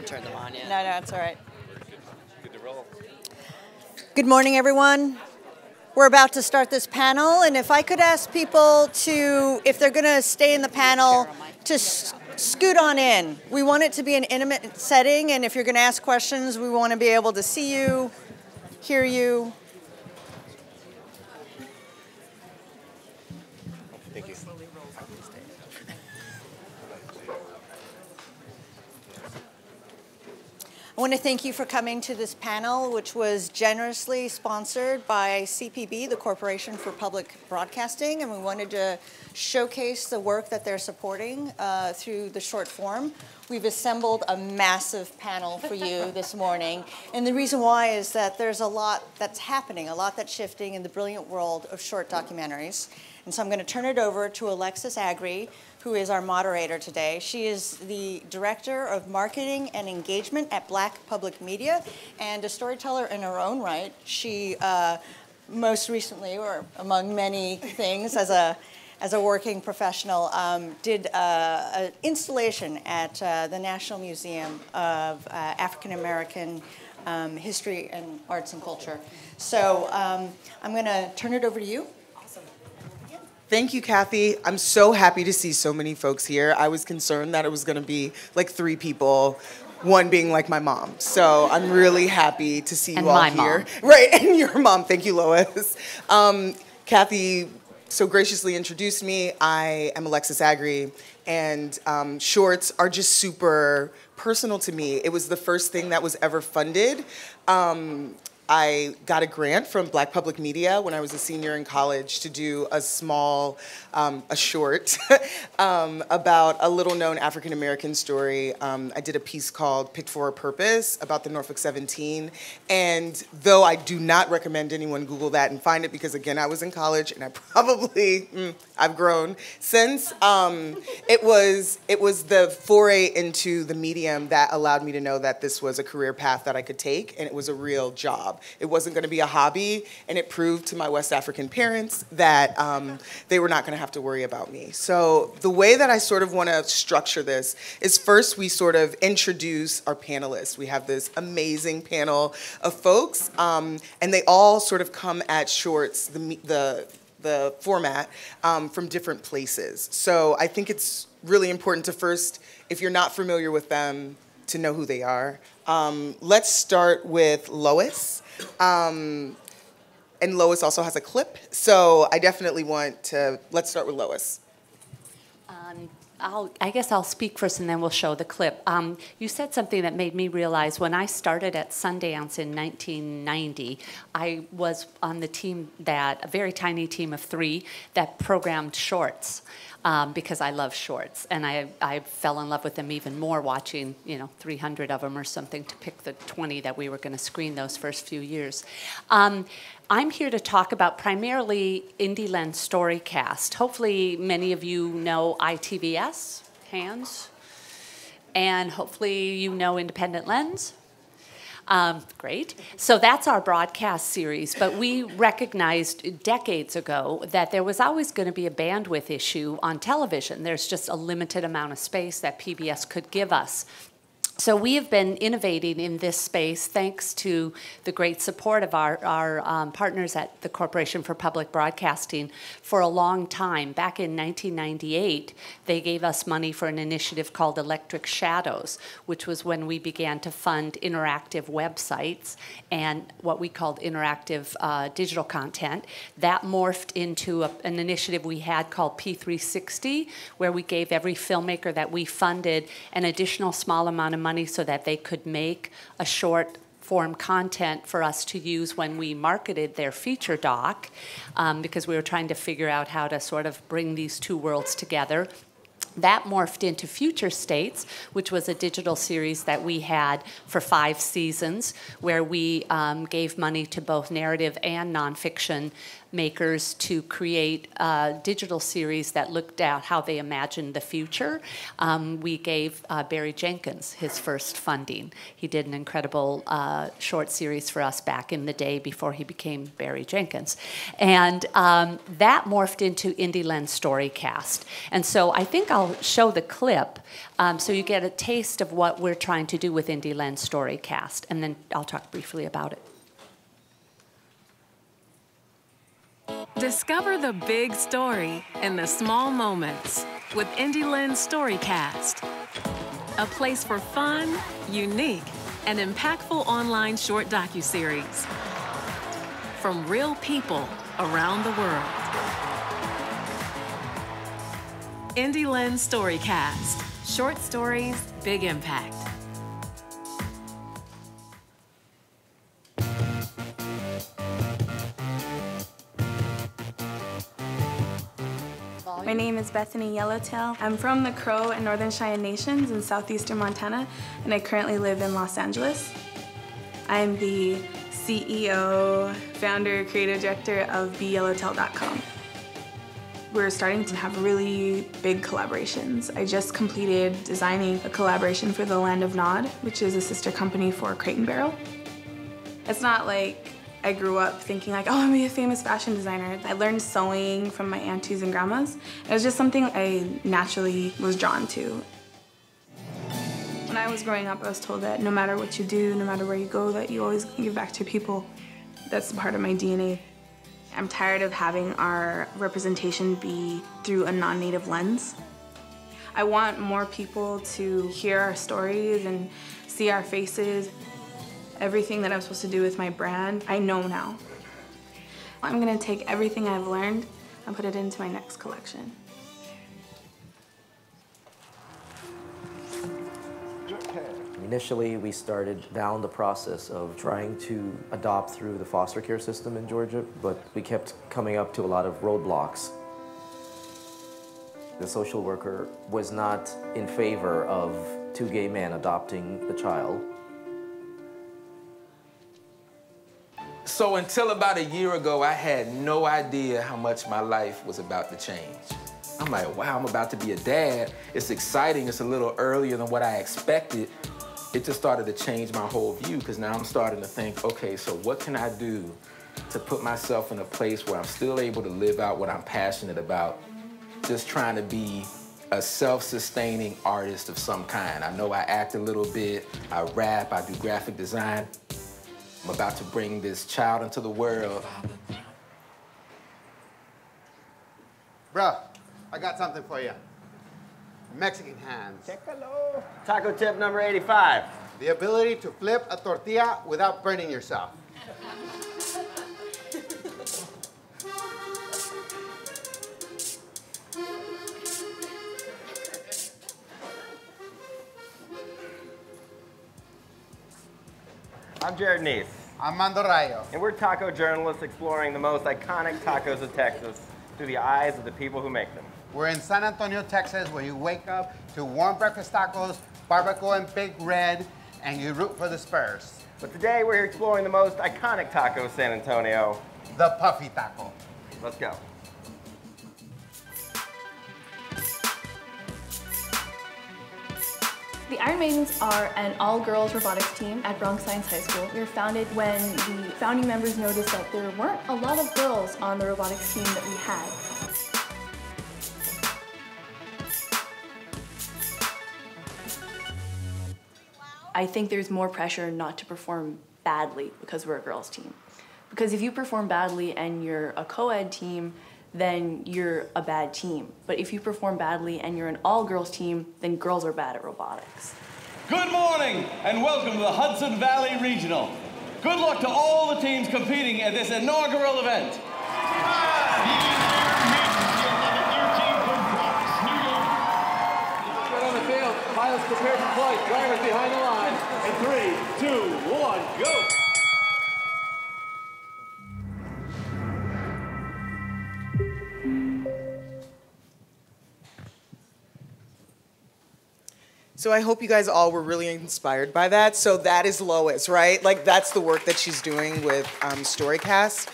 turn them on yet. No, it's all right. Good to roll. Good morning, everyone. We're about to start this panel, and if I could ask people to, if they're going to stay in the panel, to scoot on in. We want it to be an intimate setting, and if you're going to ask questions, we want to be able to see you, hear you. Thank you. I want to thank you for coming to this panel, which was generously sponsored by CPB, the Corporation for Public Broadcasting, and we wanted to showcase the work that they're supporting through the short form. We've assembled a massive panel for you this morning, and the reason why is that there's a lot that's happening, a lot that's shifting in the brilliant world of short documentaries. And so I'm going to turn it over to Alexis Agri, who is our moderator today. She is the Director of Marketing and Engagement at Black Public Media and a storyteller in her own right. She most recently, or among many things, as a working professional, did an installation at the National Museum of African American History and Arts and Culture. So I'm going to turn it over to you. Thank you, Kathy. I'm so happy to see so many folks here. I was concerned that it was going to be like 3 people, one being like my mom. So I'm really happy to see you all here. Mom. Right, and your mom. Thank you, Lois. Kathy so graciously introduced me. I am Alexis Agri, and shorts are just super personal to me. It was the first thing that was ever funded. I got a grant from Black Public Media when I was a senior in college to do a small, a short about a little-known African-American story. I did a piece called Picked for a Purpose about the Norfolk 17. And though I do not recommend anyone Google that and find it, because again, I was in college and I probably, I've grown since, it was the foray into the medium that allowed me to know that this was a career path that I could take, and it was a real job. It wasn't going to be a hobby, and it proved to my West African parents that they were not going to have to worry about me. So the way that I sort of want to structure this is first we sort of introduce our panelists. We have this amazing panel of folks, and they all sort of come at shorts, the format, from different places. So I think it's really important to first, if you're not familiar with them, to know who they are. Let's start with Lois. And Lois also has a clip, so I definitely want to, let's start with Lois. I guess I'll speak first and then we'll show the clip. You said something that made me realize when I started at Sundance in 1990, I was on the team a very tiny team of 3 that programmed shorts. Because I love shorts, and I fell in love with them even more watching, 300 of them or something to pick the 20 that we were going to screen those first few years. I'm here to talk about primarily Indie Lens Storycast. Hopefully many of you know ITVS, hands, and hopefully you know Independent Lens. Great. So that's our broadcast series, but we recognized decades ago that there was always going to be a bandwidth issue on television. There's just a limited amount of space that PBS could give us. So we have been innovating in this space thanks to the great support of our partners at the Corporation for Public Broadcasting for a long time. Back in 1998, they gave us money for an initiative called Electric Shadows, which was when we began to fund interactive websites and what we called interactive digital content. That morphed into an initiative we had called P360, where we gave every filmmaker that we funded an additional small amount of money so that they could make a short form content for us to use when we marketed their feature doc, because we were trying to figure out how to sort of bring these 2 worlds together. That morphed into Future States, which was a digital series that we had for 5 seasons, where we gave money to both narrative and nonfiction makers to create a digital series that looked at how they imagined the future. We gave Barry Jenkins his first funding. He did an incredible short series for us back in the day before he became Barry Jenkins. And that morphed into Indieland Storycast. And so I think I'll show the clip so you get a taste of what we're trying to do with Indieland Storycast, and then I'll talk briefly about it. Discover the big story in the small moments with Indieland Storycast, a place for fun, unique, and impactful online short docuseries from real people around the world. Indieland Storycast, short stories, big impact. My name is Bethany Yellowtail. I'm from the Crow and Northern Cheyenne Nations in southeastern Montana, and I currently live in Los Angeles. I'm the CEO, founder, creative director of BeYellowtail.com. We're starting to have really big collaborations. I just completed designing a collaboration for the Land of Nod, which is a sister company for Crate and Barrel. It's not like I grew up thinking like, oh, I'm gonna be a famous fashion designer. I learned sewing from my aunties and grandmas. It was just something I naturally was drawn to. When I was growing up, I was told that no matter what you do, no matter where you go, that you always give back to people. That's part of my DNA. I'm tired of having our representation be through a non-native lens. I want more people to hear our stories and see our faces. Everything that I'm supposed to do with my brand, I know now. I'm gonna take everything I've learned and put it into my next collection. Initially, we started down the process of trying to adopt through the foster care system in Georgia, but we kept coming up to a lot of roadblocks. The social worker was not in favor of two gay men adopting the child. So until about a year ago, I had no idea how much my life was about to change. I'm like, wow, I'm about to be a dad. It's exciting, it's a little earlier than what I expected. It just started to change my whole view, because now I'm starting to think, okay, so what can I do to put myself in a place where I'm still able to live out what I'm passionate about, just trying to be a self-sustaining artist of some kind. I know I act a little bit, I rap, I do graphic design. I'm about to bring this child into the world. Bruh, I got something for you. Mexican hands. Checalo. Taco tip number 85. The ability to flip a tortilla without burning yourself. I'm Jared Neese. I'm Mando Rayo. And we're taco journalists exploring the most iconic tacos of Texas through the eyes of the people who make them. We're in San Antonio, Texas, where you wake up to warm breakfast tacos, barbacoa and Big Red, and you root for the Spurs. But today we're here exploring the most iconic taco of San Antonio. The Puffy Taco. Let's go. The Iron Maidens are an all-girls robotics team at Bronx Science High School. We were founded when the founding members noticed that there weren't a lot of girls on the robotics team that we had. I think there's more pressure not to perform badly because we're a girls' team. Because if you perform badly and you're a co-ed team, then you're a bad team. But if you perform badly and you're an all-girls team, then girls are bad at robotics. Good morning and welcome to the Hudson Valley Regional. Good luck to all the teams competing at this inaugural event. Get on the field, pilots prepared for flight, drivers behind the line. In 3, 2, 1, go! So I hope you guys all were really inspired by that. So that is Lois, right? Like that's the work that she's doing with Storycast.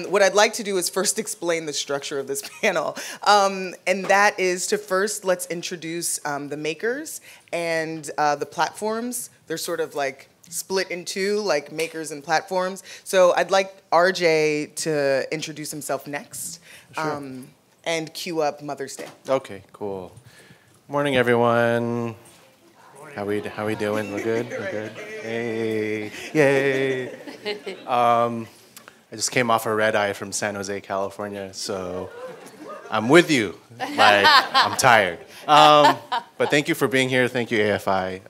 What I'd like to do is first explain the structure of this panel. And that is to first, let's introduce the makers and the platforms. They're sort of like split in two, like makers and platforms. So I'd like RJ to introduce himself next. Sure. And cue up Mother's Day. Okay, cool. Morning, everyone. How we doing? We're good? We're good? Hey, yay. I just came off a red eye from San Jose, California, so I'm with you. Like, I'm tired. But thank you for being here. Thank you, AFI,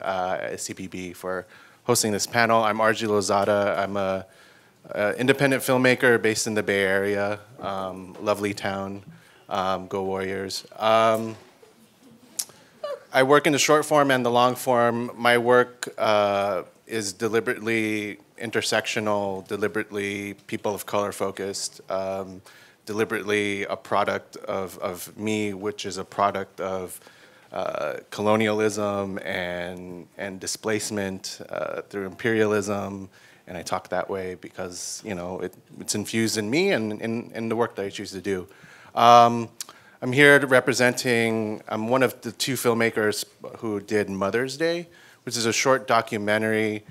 CPB, for hosting this panel. I'm Margie Lozada. I'm a independent filmmaker based in the Bay Area, lovely town. Go Warriors. I work in the short form and the long form. My work is deliberately intersectional, deliberately people of color focused, deliberately a product of me, which is a product of colonialism and displacement through imperialism. And I talk that way because, you know, it's infused in me and in the work that I choose to do. I'm here representing, I'm one of the two filmmakers who did Mother's Day, which is a short documentary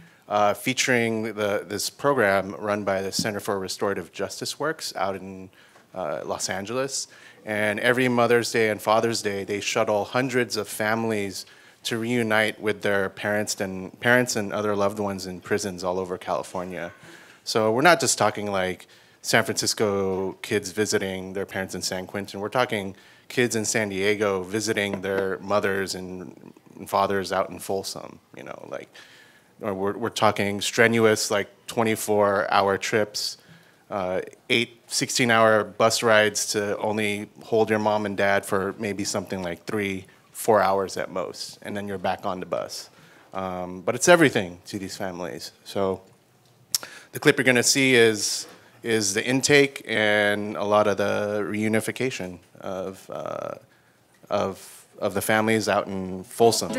featuring this program run by the Center for Restorative Justice Works out in Los Angeles. And every Mother's Day and Father's Day, they shuttle hundreds of families to reunite with their parents and other loved ones in prisons all over California. So we're not just talking like San Francisco kids visiting their parents in San Quentin. We're talking kids in San Diego visiting their mothers and fathers out in Folsom, you know, like, or we're talking strenuous, like 24-hour trips, 16-hour bus rides to only hold your mom and dad for maybe something like 3-4 hours at most, and then you're back on the bus. But it's everything to these families. So the clip you're gonna see is the intake and a lot of the reunification of the families out in Folsom.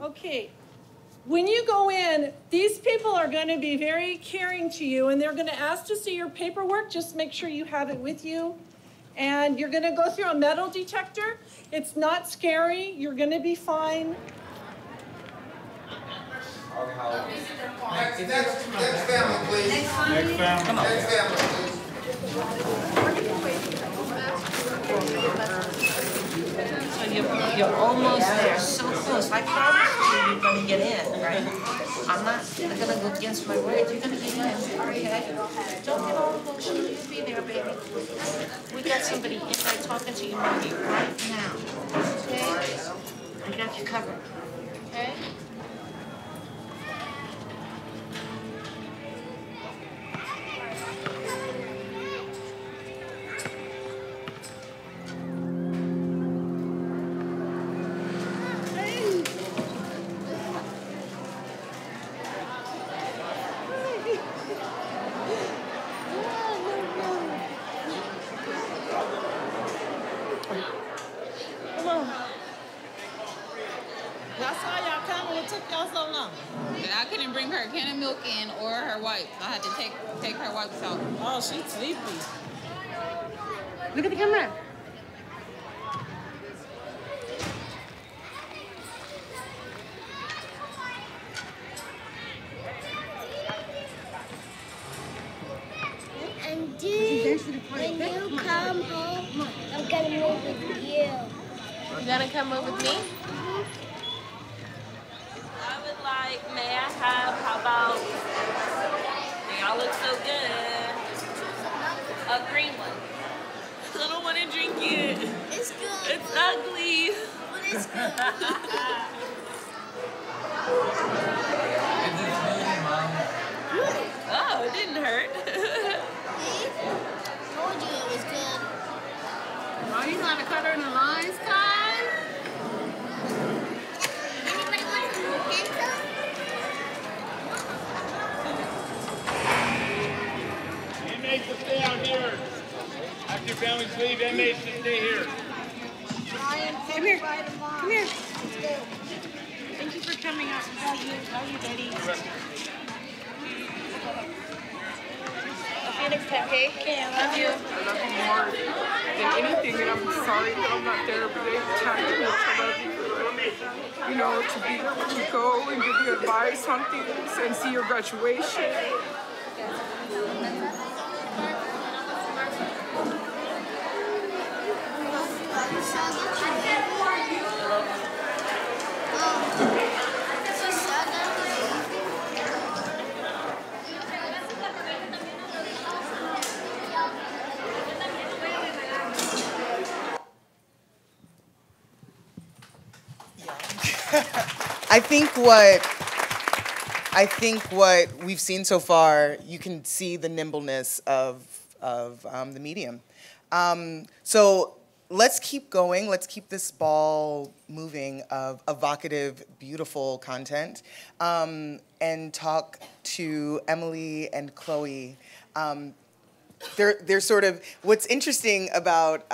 Okay, when you go in, these people are going to be very caring to you, and they're going to ask to see your paperwork. Just make sure you have it with you. And you're going to go through a metal detector. It's not scary. You're going to be fine. Next family, please. Next family, please. So you're almost there, so close. I promise you, you're going to get in, right? I'm not going to go against my word. You're going to get in, okay? Don't get all emotional. You'll be there, baby. We got somebody in there talking to you mommy right now, okay? I got you covered, okay? I couldn't bring her a can of milk in or her wipes. I had to take her wipes out. Oh, she's sleepy. Look at the camera. And dude, when you come home, I'm gonna move with you. You gonna come up with me? I would like, may I have, how about, y'all look so good, a green one. I don't want to drink it. It's good. It's ugly. But it's good. Oh, it didn't hurt. See? Told you it was good. Are you trying to cut her in the lines, Kai? Anybody want some pencils? families leave, inmates should stay here. Come here. Come here. Thank you for coming out. Love you, Betty. See you next time, okay? Okay, I love you. I love you more than anything, and I'm sorry that I'm not there, but they try to love you. You know, to be there when you go and give you advice on things and see your graduation. I think what we've seen so far, you can see the nimbleness of the medium. So let's keep going. Let's keep this ball moving of evocative, beautiful content, and talk to Emily and Chloe. They're sort of, what's interesting about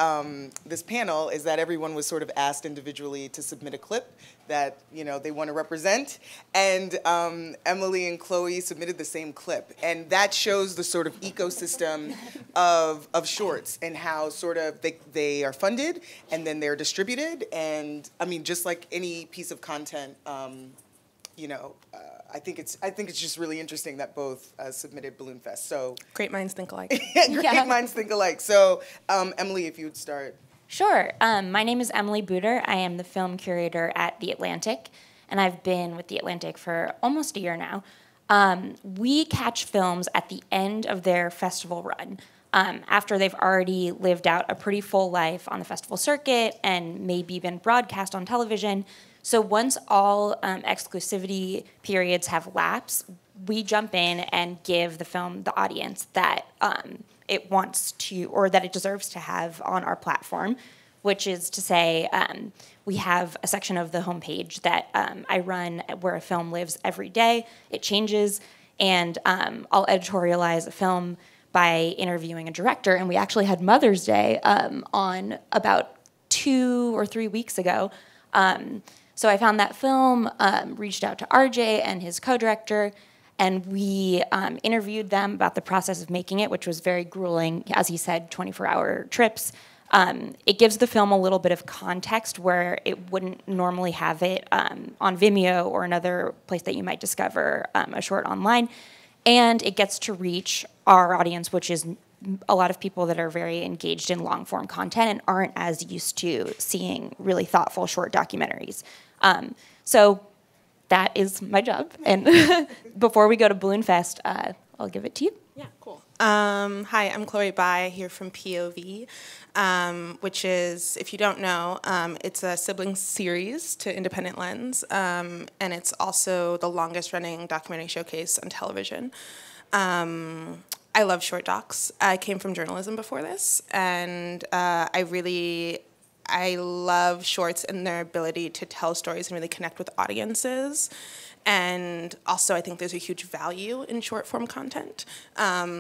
this panel is that everyone was sort of asked individually to submit a clip that, you know, they want to represent, and Emily and Chloe submitted the same clip, and that shows the sort of ecosystem of shorts and how sort of they are funded and then they're distributed, and I mean, just like any piece of content, you know, I think it's just really interesting that both submitted Balloon Fest. So great minds think alike. Great minds think alike. So Emily, if you would start. Sure. My name is Emily Booter. I am the film curator at The Atlantic, and I've been with The Atlantic for almost a year now. We catch films at the end of their festival run, after they've already lived out a pretty full life on the festival circuit and maybe been broadcast on television. So once all exclusivity periods have lapsed, we jump in and give the film the audience that it wants to, or that it deserves to have on our platform, which is to say, we have a section of the homepage that I run where a film lives every day. It changes, and I'll editorialize a film by interviewing a director, and we actually had Mother's Day on about 2 or 3 weeks ago. So I found that film, reached out to RJ and his co-director, and we interviewed them about the process of making it, which was very grueling, as he said, 24-hour trips. It gives the film a little bit of context where it wouldn't normally have it on Vimeo or another place that you might discover a short online. And it gets to reach our audience, which is a lot of people that are very engaged in long-form content and aren't as used to seeing really thoughtful short documentaries. So that is my job. And before we go to Balloon Fest, I'll give it to you. Yeah, cool. Hi, I'm Chloe Bai here from POV, which is, if you don't know, it's a sibling series to Independent Lens, and it's also the longest-running documentary showcase on television. I love short docs. I came from journalism before this, and I love shorts and their ability to tell stories and really connect with audiences. And also, I think there's a huge value in short form content.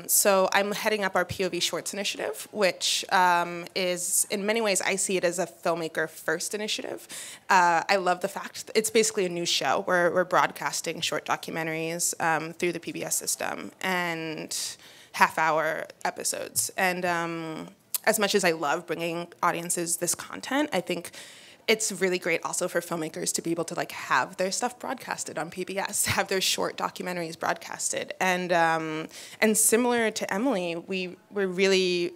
So I'm heading up our POV Shorts Initiative, which is, in many ways, I see it as a filmmaker first initiative. I love the fact that it's basically a new show. We're broadcasting short documentaries through the PBS system and half-hour episodes. And as much as I love bringing audiences this content, I think it's really great also for filmmakers to be able to like have their stuff broadcasted on PBS, have their short documentaries broadcasted. And similar to Emily, we're really,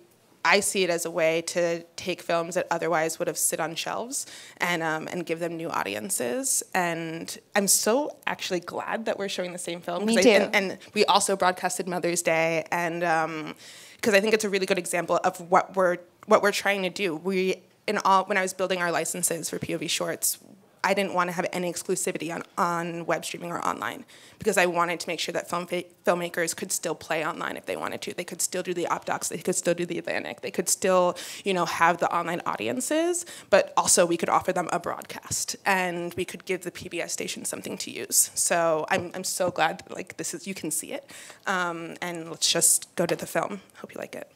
I see it as a way to take films that otherwise would have sit on shelves and give them new audiences. And I'm so actually glad that we're showing the same film. Me too. And we also broadcasted Mother's Day, and because I think it's a really good example of what we're trying to do. When I was building our licenses for POV Shorts, I didn't want to have any exclusivity on web streaming or online, because I wanted to make sure that filmmakers could still play online if they wanted to. They could still do the Op Docs, they could still do the Atlantic, they could still, have the online audiences, but also we could offer them a broadcast, and we could give the PBS station something to use. So I'm so glad that you can see it, and let's just go to the film. Hope you like it.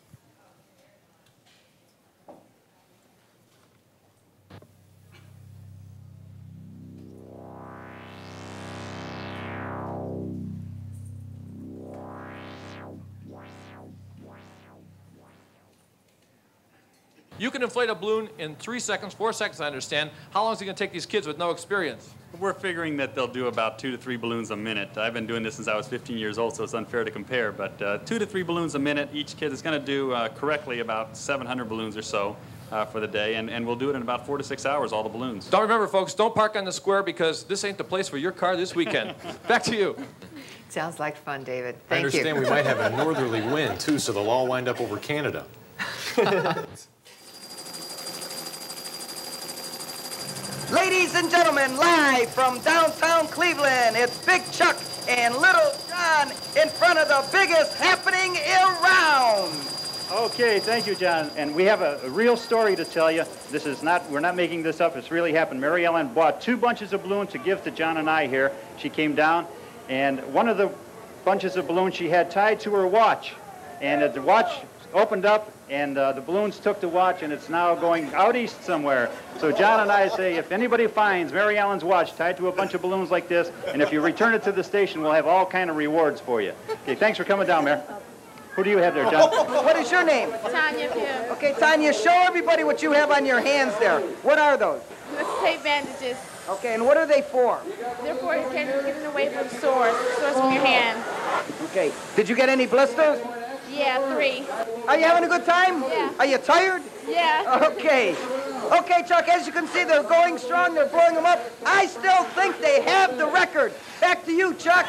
You can inflate a balloon in 3 seconds, 4 seconds, I understand. How long is it going to take these kids with no experience? We're figuring that they'll do about 2 to 3 balloons a minute. I've been doing this since I was 15 years old, so it's unfair to compare, but 2 to 3 balloons a minute. Each kid is going to do correctly about 700 balloons or so for the day, and we'll do it in about 4 to 6 hours, all the balloons. Don't remember, folks, don't park on the square because this ain't the place for your car this weekend. Back to you. Sounds like fun, David. I Thank you. understand we might have a northerly wind, too, so they'll all wind up over Canada. Ladies and gentlemen, live from downtown Cleveland, it's Big Chuck and Little John in front of the biggest happening around. Okay, thank you, John. And we have a real story to tell you. This is not, we're not making this up, it's really happened. Mary Ellen bought 2 bunches of balloons to give to John and I here. She came down, and one of the bunches of balloons she had tied to her watch. And the watch opened up, and the balloons took the watch, and it's now going out east somewhere. So John and I say, if anybody finds Mary Ellen's watch tied to a bunch of balloons like this, and if you return it to the station, we'll have all kind of rewards for you. Okay, thanks for coming down, Mayor. Who do you have there, John? What is your name? Tanya Pugh. Okay, Tanya, show everybody what you have on your hands there. What are those? The tape bandages. Okay, and what are they for? They're for getting away from sores from your hand. Okay, did you get any blisters? Yeah, 3. Are you having a good time? Yeah. Are you tired? Yeah. Okay. Okay, Chuck, as you can see, they're going strong. They're blowing them up. I still think they have the record. Back to you, Chuck.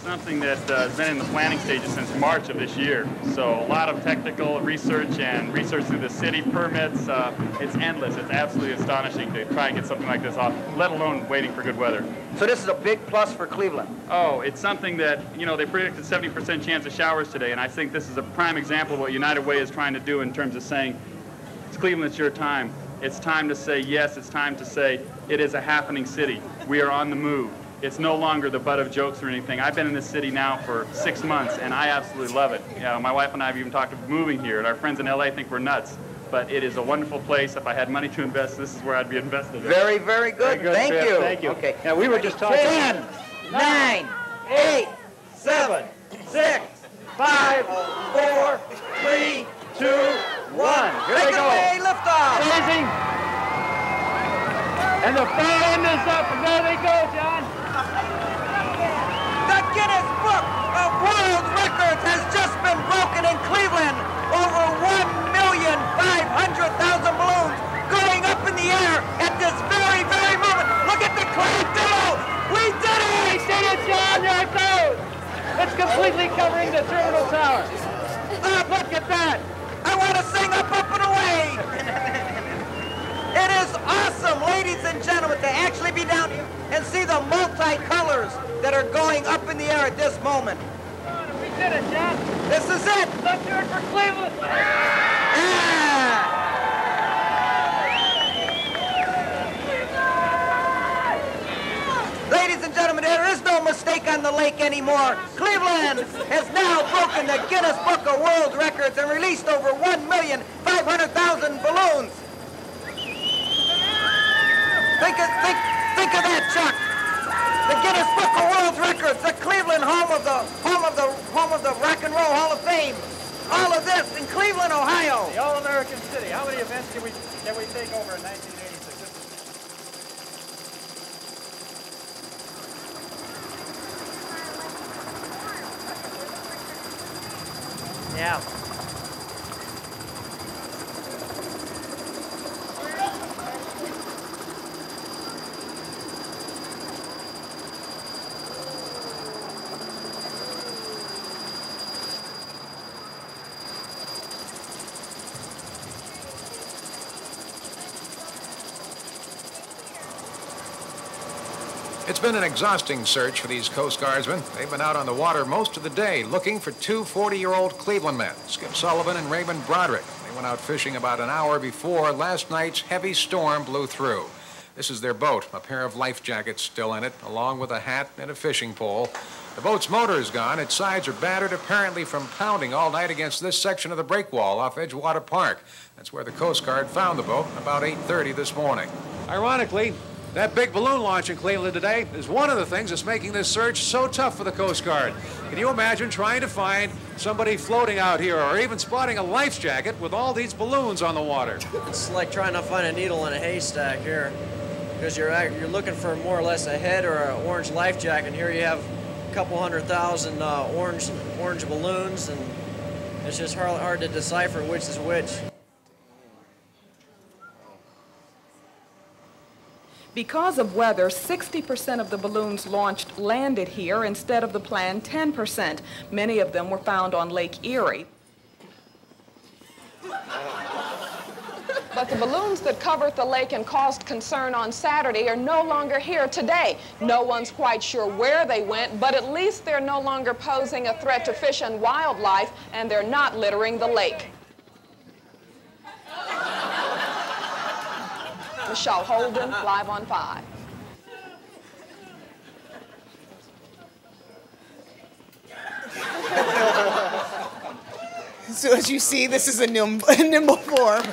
Something that has been in the planning stages since March of this year. So a lot of technical research and research through the city, permits. It's endless. It's absolutely astonishing to try and get something like this off, let alone waiting for good weather. So this is a big plus for Cleveland. Oh, it's something that, you know, they predicted 70% chance of showers today, and I think this is a prime example of what United Way is trying to do in terms of saying, it's Cleveland, it's your time. It's time to say yes. It's time to say it is a happening city. We are on the move. It's no longer the butt of jokes or anything. I've been in this city now for 6 months, and I absolutely love it. You know, my wife and I have even talked about moving here, and our friends in LA think we're nuts. But it is a wonderful place. If I had money to invest, this is where I'd be invested in. Very, very good. Thank Chris. you. Thank you. Okay. Yeah, we were just talking. 10, 9, 8, 7, 6, 5, 4, 3, 2, 1. Here Take they it go. away, Lift off. Amazing. And the far end is up, and there they go, John. The Guinness Book of World Records has just been broken in Cleveland. Over 1,500,000 balloons going up in the air at this very, very moment. Look at the cloud demo. We did it. We did it, John. There it goes. It's completely covering the terminal tower. Look at that. I want to sing up, up, and away. It is awesome, ladies and gentlemen, to actually be down here and see the multi-colors that are going up in the air at this moment. We did it, John. This is it. Let's do it for Cleveland. Yeah. Ladies and gentlemen, there is no mistake on the lake anymore. Cleveland has now broken the Guinness Book of World Records and released over 1,500,000 balloons. Think of that, Chuck. The Guinness Book of World Records, the Cleveland home of the Rock and Roll Hall of Fame. All of this in Cleveland, Ohio. The All-American City. How many events can we take over in 1986? Yeah. It's been an exhausting search for these Coast Guardsmen. They've been out on the water most of the day looking for 2 40-year-old Cleveland men, Skip Sullivan and Raymond Broderick. They went out fishing about an hour before last night's heavy storm blew through. This is their boat, a pair of life jackets still in it, along with a hat and a fishing pole. The boat's motor is gone. Its sides are battered, apparently from pounding all night against this section of the breakwall off Edgewater Park. That's where the Coast Guard found the boat about 8:30 this morning. Ironically, That big balloon launch in Cleveland today is one of the things that's making this search so tough for the Coast Guard. Can you imagine trying to find somebody floating out here or even spotting a life jacket with all these balloons on the water? It's like trying to find a needle in a haystack here, because you're looking for more or less a head or an orange life jacket. Here you have a couple 100,000 orange balloons, and it's just hard to decipher which is which. Because of weather, 60% of the balloons launched landed here instead of the planned 10%. Many of them were found on Lake Erie. But the balloons that covered the lake and caused concern on Saturday are no longer here today. No one's quite sure where they went, but at least they're no longer posing a threat to fish and wildlife, and they're not littering the lake. Michelle Holden, live on 5. So as you see, this is a nimble form.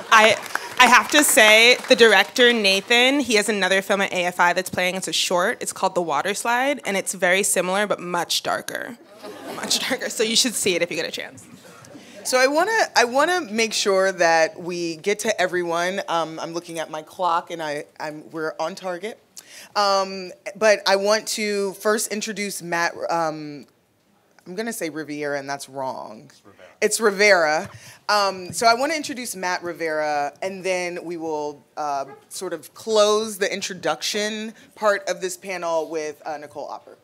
I have to say, the director, Nathan, he has another film at AFI that's playing. It's a short. It's called The Water Slide, and it's very similar, but much darker. Much darker. So you should see it if you get a chance. So I wanna make sure that we get to everyone. I'm looking at my clock, and we're on target. But I want to first introduce Matt. I'm gonna say Rivera, and that's wrong. It's Rivera. So I want to introduce Matt Rivera, and then we will sort of close the introduction part of this panel with Nicole Opper.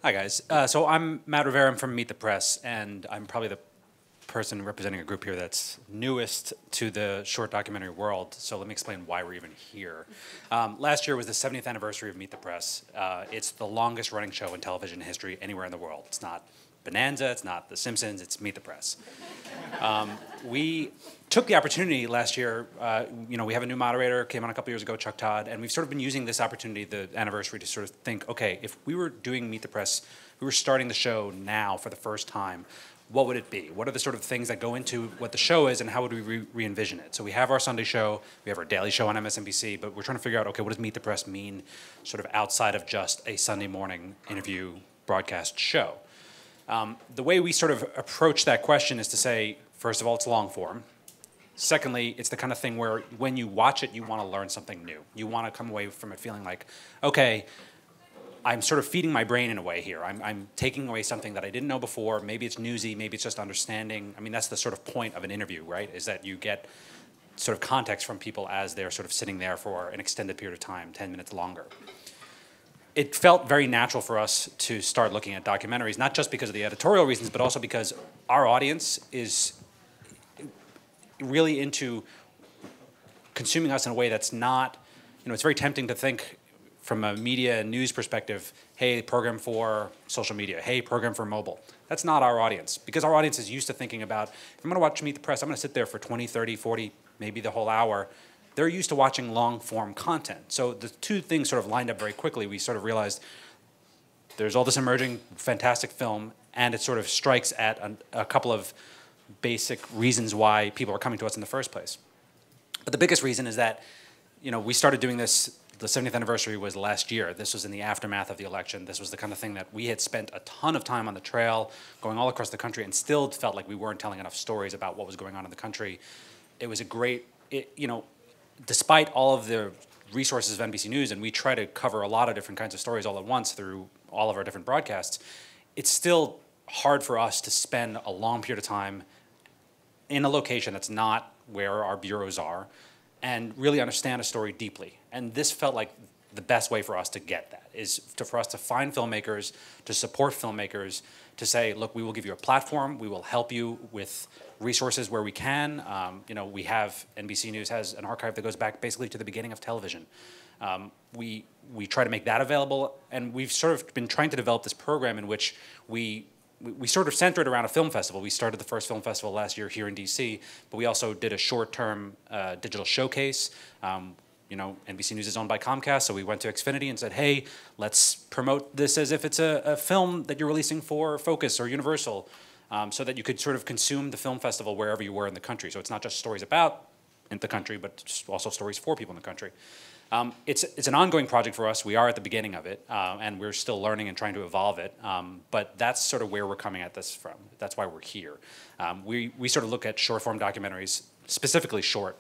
Hi guys. So I'm Matt Rivera. I'm from Meet the Press, and I'm probably the person representing a group here that's newest to the short documentary world. So let me explain why we're even here. Last year was the 70th anniversary of Meet the Press. It's the longest running show in television history anywhere in the world. It's not Bonanza, it's not The Simpsons, it's Meet the Press. We took the opportunity last year, we have a new moderator, came on a couple years ago, Chuck Todd, and we've sort of been using this opportunity, the anniversary, to sort of think, okay, if we were doing Meet the Press, we were starting the show now for the first time, what would it be? What are the sort of things that go into what the show is, and how would we re-envision it? So we have our Sunday show, we have our daily show on MSNBC, but we're trying to figure out, okay, what does Meet the Press mean sort of outside of just a Sunday morning interview broadcast show? The way we sort of approach that question is to say, first of all, it's long form. Secondly, it's the kind of thing where when you watch it, you want to learn something new. You want to come away from it feeling like, okay, I'm sort of feeding my brain in a way here. I'm taking away something that I didn't know before. Maybe it's newsy, maybe it's just understanding. I mean, that's the sort of point of an interview, right? Is that you get sort of context from people as they're sort of sitting there for an extended period of time, 10 minutes longer. It felt very natural for us to start looking at documentaries, not just because of the editorial reasons, but also because our audience is really into consuming us in a way that's not, it's very tempting to think from a media and news perspective, hey, program for social media, hey, program for mobile. That's not our audience, because our audience is used to thinking about, if I'm gonna watch Meet the Press, I'm gonna sit there for 20, 30, 40, maybe the whole hour. They're used to watching long-form content. So the two things sort of lined up very quickly. We sort of realized there's all this emerging fantastic film, and it sort of strikes at a couple of basic reasons why people are coming to us in the first place. But the biggest reason is that, we started doing this, the 70th anniversary was last year. This was in the aftermath of the election. This was the kind of thing that we had spent a ton of time on the trail, going all across the country, and still felt like we weren't telling enough stories about what was going on in the country. It was a great, despite all of the resources of NBC News, and we try to cover a lot of different kinds of stories all at once through all of our different broadcasts, it's still hard for us to spend a long period of time in a location that's not where our bureaus are and really understand a story deeply. And this felt like the best way for us to get that, is for us to find filmmakers, to support filmmakers, to say, look, we will give you a platform, we will help you with resources where we can. We have, NBC News has an archive that goes back basically to the beginning of television. We try to make that available, and we've sort of been trying to develop this program in which we sort of centered around a film festival. We started the first film festival last year here in DC, but we also did a short-term digital showcase. NBC News is owned by Comcast, so we went to Xfinity and said, hey, let's promote this as if it's a film that you're releasing for Focus or Universal, so that you could sort of consume the film festival wherever you were in the country. So it's not just stories about in the country, but also stories for people in the country. It's an ongoing project for us. We are at the beginning of it, and we're still learning and trying to evolve it. But that's sort of where we're coming at this from. That's why we're here. We sort of look at short form documentaries, specifically short,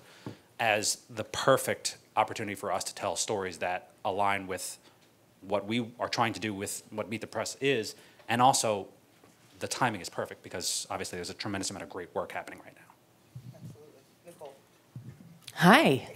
as the perfect opportunity for us to tell stories that align with what we are trying to do with what Meet the Press is, and also the timing is perfect because obviously there's a tremendous amount of great work happening right now. Hi.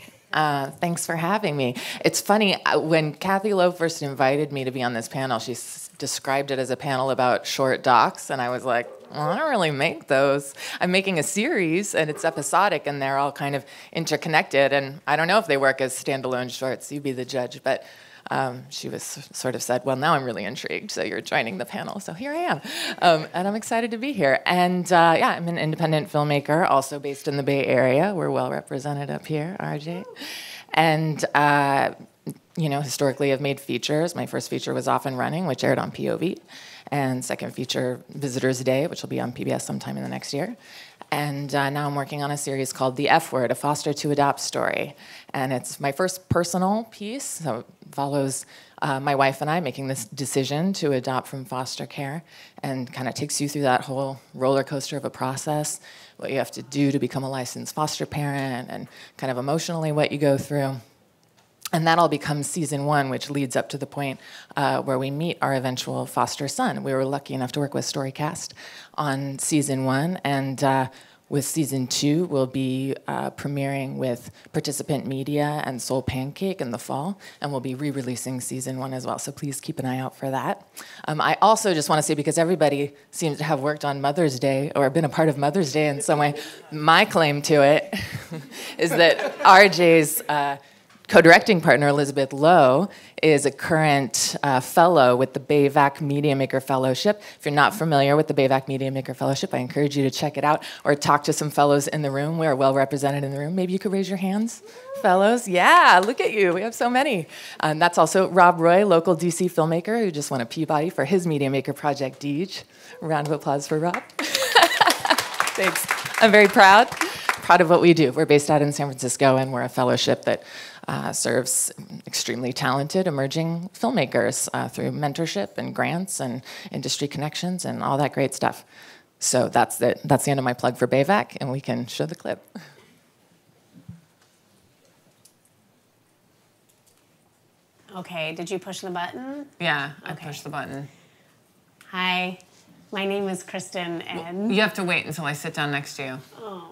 Thanks for having me. It's funny, when Kathy Lowe first invited me to be on this panel, she described it as a panel about short docs, and I was like, well, I don't really make those. I'm making a series, and it's episodic, and they're all kind of interconnected, and I don't know if they work as standalone shorts. You be the judge, but she was sort of said, well, now I'm really intrigued, so you're joining the panel, so here I am. And I'm excited to be here. And yeah, I'm an independent filmmaker, also based in the Bay Area. We're well represented up here, RJ. And you know, historically I've made features. My first feature was Off and Running, which aired on POV. And second feature, Visitor's Day, which will be on PBS sometime in the next year. And now I'm working on a series called The F Word, a foster to adopt story. And it's my first personal piece, so it follows my wife and I making this decision to adopt from foster care, and kind of takes you through that whole roller coaster of a process, what you have to do to become a licensed foster parent, and kind of emotionally what you go through. And that all becomes season 1, which leads up to the point where we meet our eventual foster son. We were lucky enough to work with StoryCast on season 1, and with season 2, we'll be premiering with Participant Media and Soul Pancake in the fall, and we'll be re-releasing season 1 as well, so please keep an eye out for that. I also just want to say, because everybody seems to have worked on Mother's Day, or been a part of Mother's Day in some way, my claim to it is that RJ's co-directing partner, Elizabeth Lowe, is a current fellow with the BayVac Media Maker Fellowship. If you're not familiar with the BayVac Media Maker Fellowship, I encourage you to check it out, or talk to some fellows in the room. We're well represented in the room. Maybe you could raise your hands, fellows. Yeah, look at you. We have so many. And that's also Rob Roy, local DC filmmaker, who just won a Peabody for his Media Maker project, Deej. A round of applause for Rob. Thanks. I'm very proud of what we do. We're based out in San Francisco, and we're a fellowship that serves extremely talented emerging filmmakers through mentorship and grants and industry connections and all that great stuff. So that's the end of my plug for BayVac, and we can show the clip. Okay, did you push the button? Yeah, I pushed the button. Hi, my name is Kristen, and... You have to wait until I sit down next to you. Oh.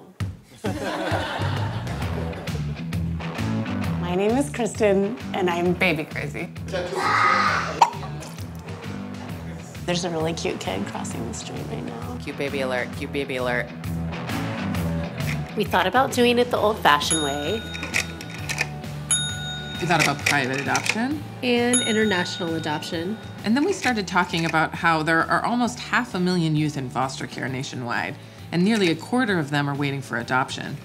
My name is Kristen, and I'm baby crazy. There's a really cute kid crossing the street right now. Cute baby alert, cute baby alert. We thought about doing it the old-fashioned way. We thought about private adoption. And international adoption. And then we started talking about how there are almost 500,000 youth in foster care nationwide, and nearly a quarter of them are waiting for adoption.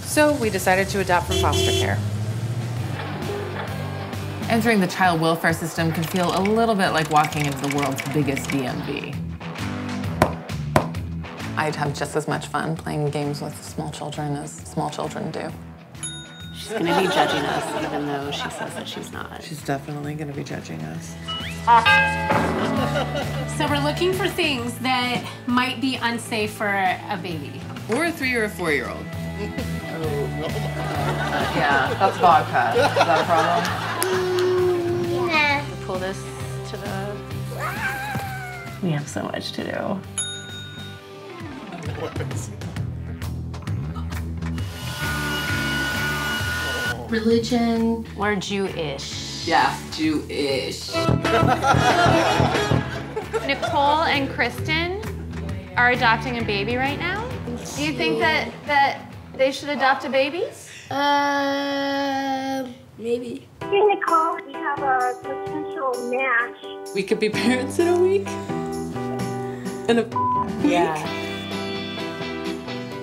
So we decided to adopt from foster care. Entering the child welfare system can feel a little bit like walking into the world's biggest DMV. I'd have just as much fun playing games with small children as small children do. She's gonna be judging us, even though she says that she's not. She's definitely gonna be judging us. So we're looking for things that might be unsafe for a baby. Or a 3 or a 4-year-old. Yeah, that's vodka. Is that a problem? Yeah. Pull this to the... We have so much to do. Religion. We're Jewish. Yeah, Jewish. Nicole and Kristen are adopting a baby right now. Do you think that they should adopt a baby? Maybe. Hey, Nicole, we have a potential match. We could be parents in a week. In a week. Yeah.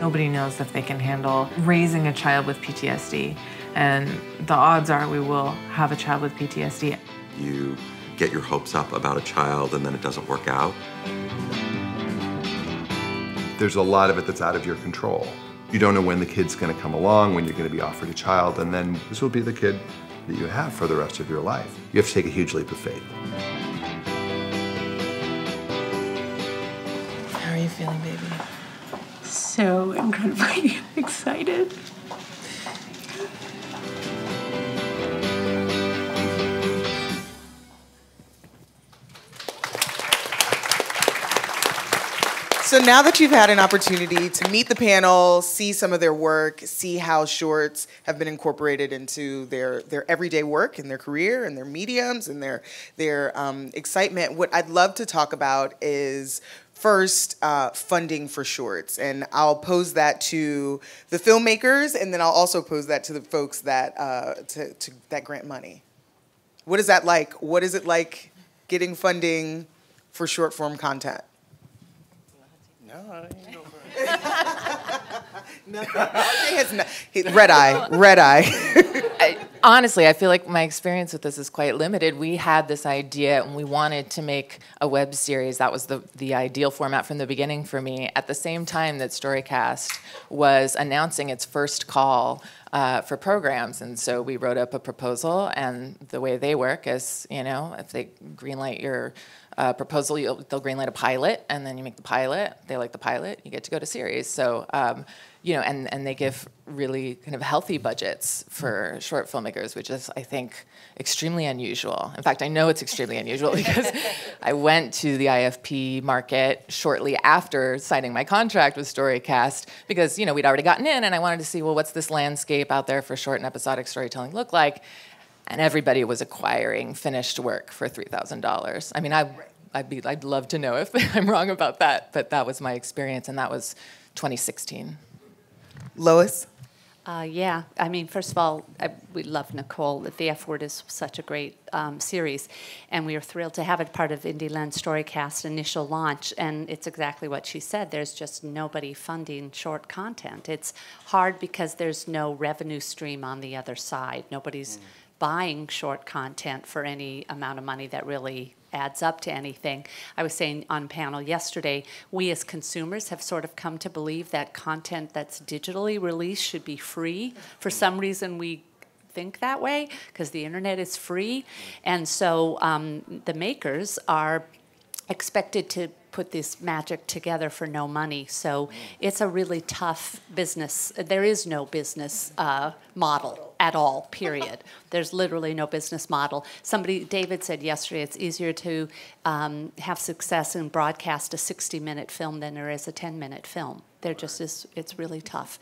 Nobody knows if they can handle raising a child with PTSD. And the odds are we will have a child with PTSD. You get your hopes up about a child and then it doesn't work out. There's a lot of it that's out of your control. You don't know when the kid's going to come along, when you're going to be offered a child, and then this will be the kid that you have for the rest of your life. You have to take a huge leap of faith. How are you feeling, baby? So incredibly excited. So now that you've had an opportunity to meet the panel, see some of their work, see how shorts have been incorporated into their everyday work and their career and their mediums and their excitement, what I'd love to talk about is first, funding for shorts. And I'll pose that to the filmmakers, and then I'll also pose that to the folks that, that grant money. What is that like? What is it like getting funding for short form content? Red eye. Honestly, I feel like my experience with this is quite limited. We had this idea and we wanted to make a web series. That was the ideal format from the beginning for me. At the same time that Storycast was announcing its first call for programs. And so we wrote up a proposal, and the way they work is, if they greenlight your proposal, they'll greenlight a pilot, and then you make the pilot. They like the pilot, you get to go to series. So, and they give really kind of healthy budgets for short filmmakers, which is, I think, extremely unusual. In fact, I know it's extremely unusual because I went to the IFP market shortly after signing my contract with Storycast because, we'd already gotten in, and I wanted to see, well, what's this landscape out there for short and episodic storytelling look like? And everybody was acquiring finished work for $3,000. I mean, I'd love to know if I'm wrong about that, but that was my experience, and that was 2016. Lois? Yeah, I mean, first of all, we love Nicole. The F Word is such a great series, and we are thrilled to have it part of Indieland Storycast initial launch, and it's exactly what she said. There's just nobody funding short content. It's hard because there's no revenue stream on the other side. Nobody's buying short content for any amount of money that really adds up to anything. I was saying on panel yesterday, we as consumers have sort of come to believe that content that's digitally released should be free. For some reason, we think that way because the internet is free. And so the makers are expected to put this magic together for no money. So it's a really tough business. There is no business model at all, period. There's literally no business model. David said yesterday, it's easier to have success and broadcast a 60-minute film than there is a 10-minute film. There just is, it's really tough.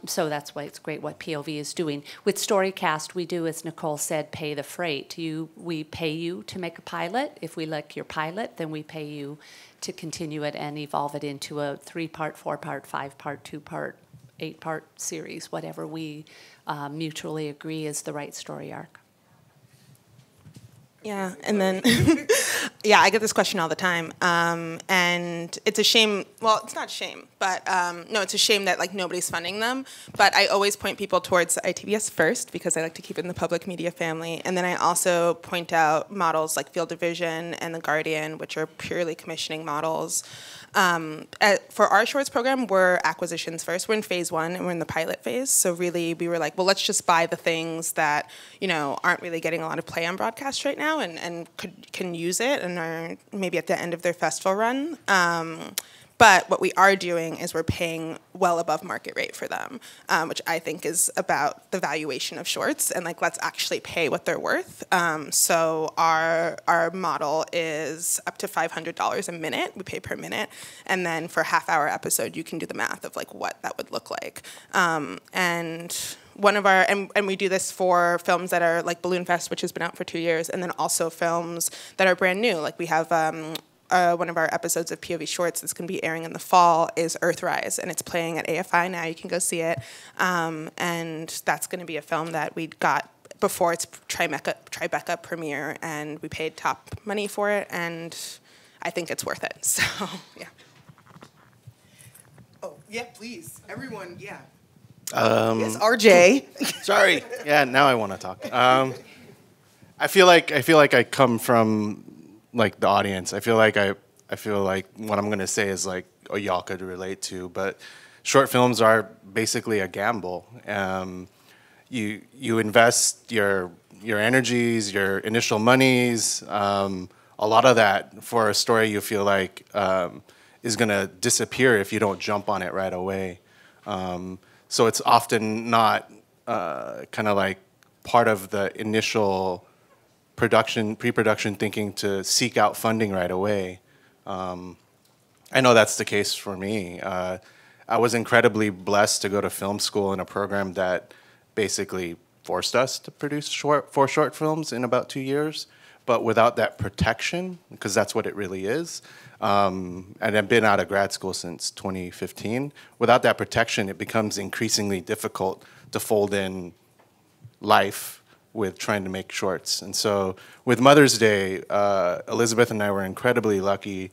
So that's why it's great what POV is doing. With Storycast, we do, as Nicole said, pay the freight. We pay you to make a pilot. If we like your pilot, then we pay you to continue it and evolve it into a 3-part, 4-part, 5-part, 2-part, 8-part series, whatever we mutually agree is the right story arc. Yeah, and then, yeah, I get this question all the time, and it's a shame, well, it's not a shame, but no, it's a shame that nobody's funding them, but I always point people towards the ITBS first because I like to keep it in the public media family, and then I also point out models like Field Division and The Guardian, which are purely commissioning models. For our shorts program, we're acquisitions first. We're in phase 1 and we're in the pilot phase. So really we were like, well, let's just buy the things that, aren't really getting a lot of play on broadcast right now and can use it and are maybe at the end of their festival run. But what we are doing is we're paying well above market rate for them, which I think is about the valuation of shorts and let's actually pay what they're worth. So our model is up to $500 a minute. We pay per minute, and then for a half-hour episode, you can do the math of what that would look like. And one of our and we do this for films that are like Balloon Fest, which has been out for 2 years, and then also films that are brand new. Like we have. One of our episodes of POV Shorts that's going to be airing in the fall is Earthrise, and it's playing at AFI now. You can go see it. And that's going to be a film that we got before its Tribeca premiere, and we paid top money for it, and I think it's worth it. So, yeah. Oh, yeah, please. Everyone, yeah. Yes, RJ. Sorry. Yeah, now I want to talk. I feel like I come from the audience. I feel like what I'm gonna say is y'all could relate to, but short films are basically a gamble. You invest your energies, your initial monies, a lot of that for a story you feel like is going to disappear if you don't jump on it right away. So it's often not kind of like part of the initial pre-production thinking to seek out funding right away. I know that's the case for me. I was incredibly blessed to go to film school in a program that basically forced us to produce 4 short films in about 2 years, but without that protection, because that's what it really is. And I've been out of grad school since 2015. Without that protection, it becomes increasingly difficult to fold in life with trying to make shorts. And so with Mother's Day, Elizabeth and I were incredibly lucky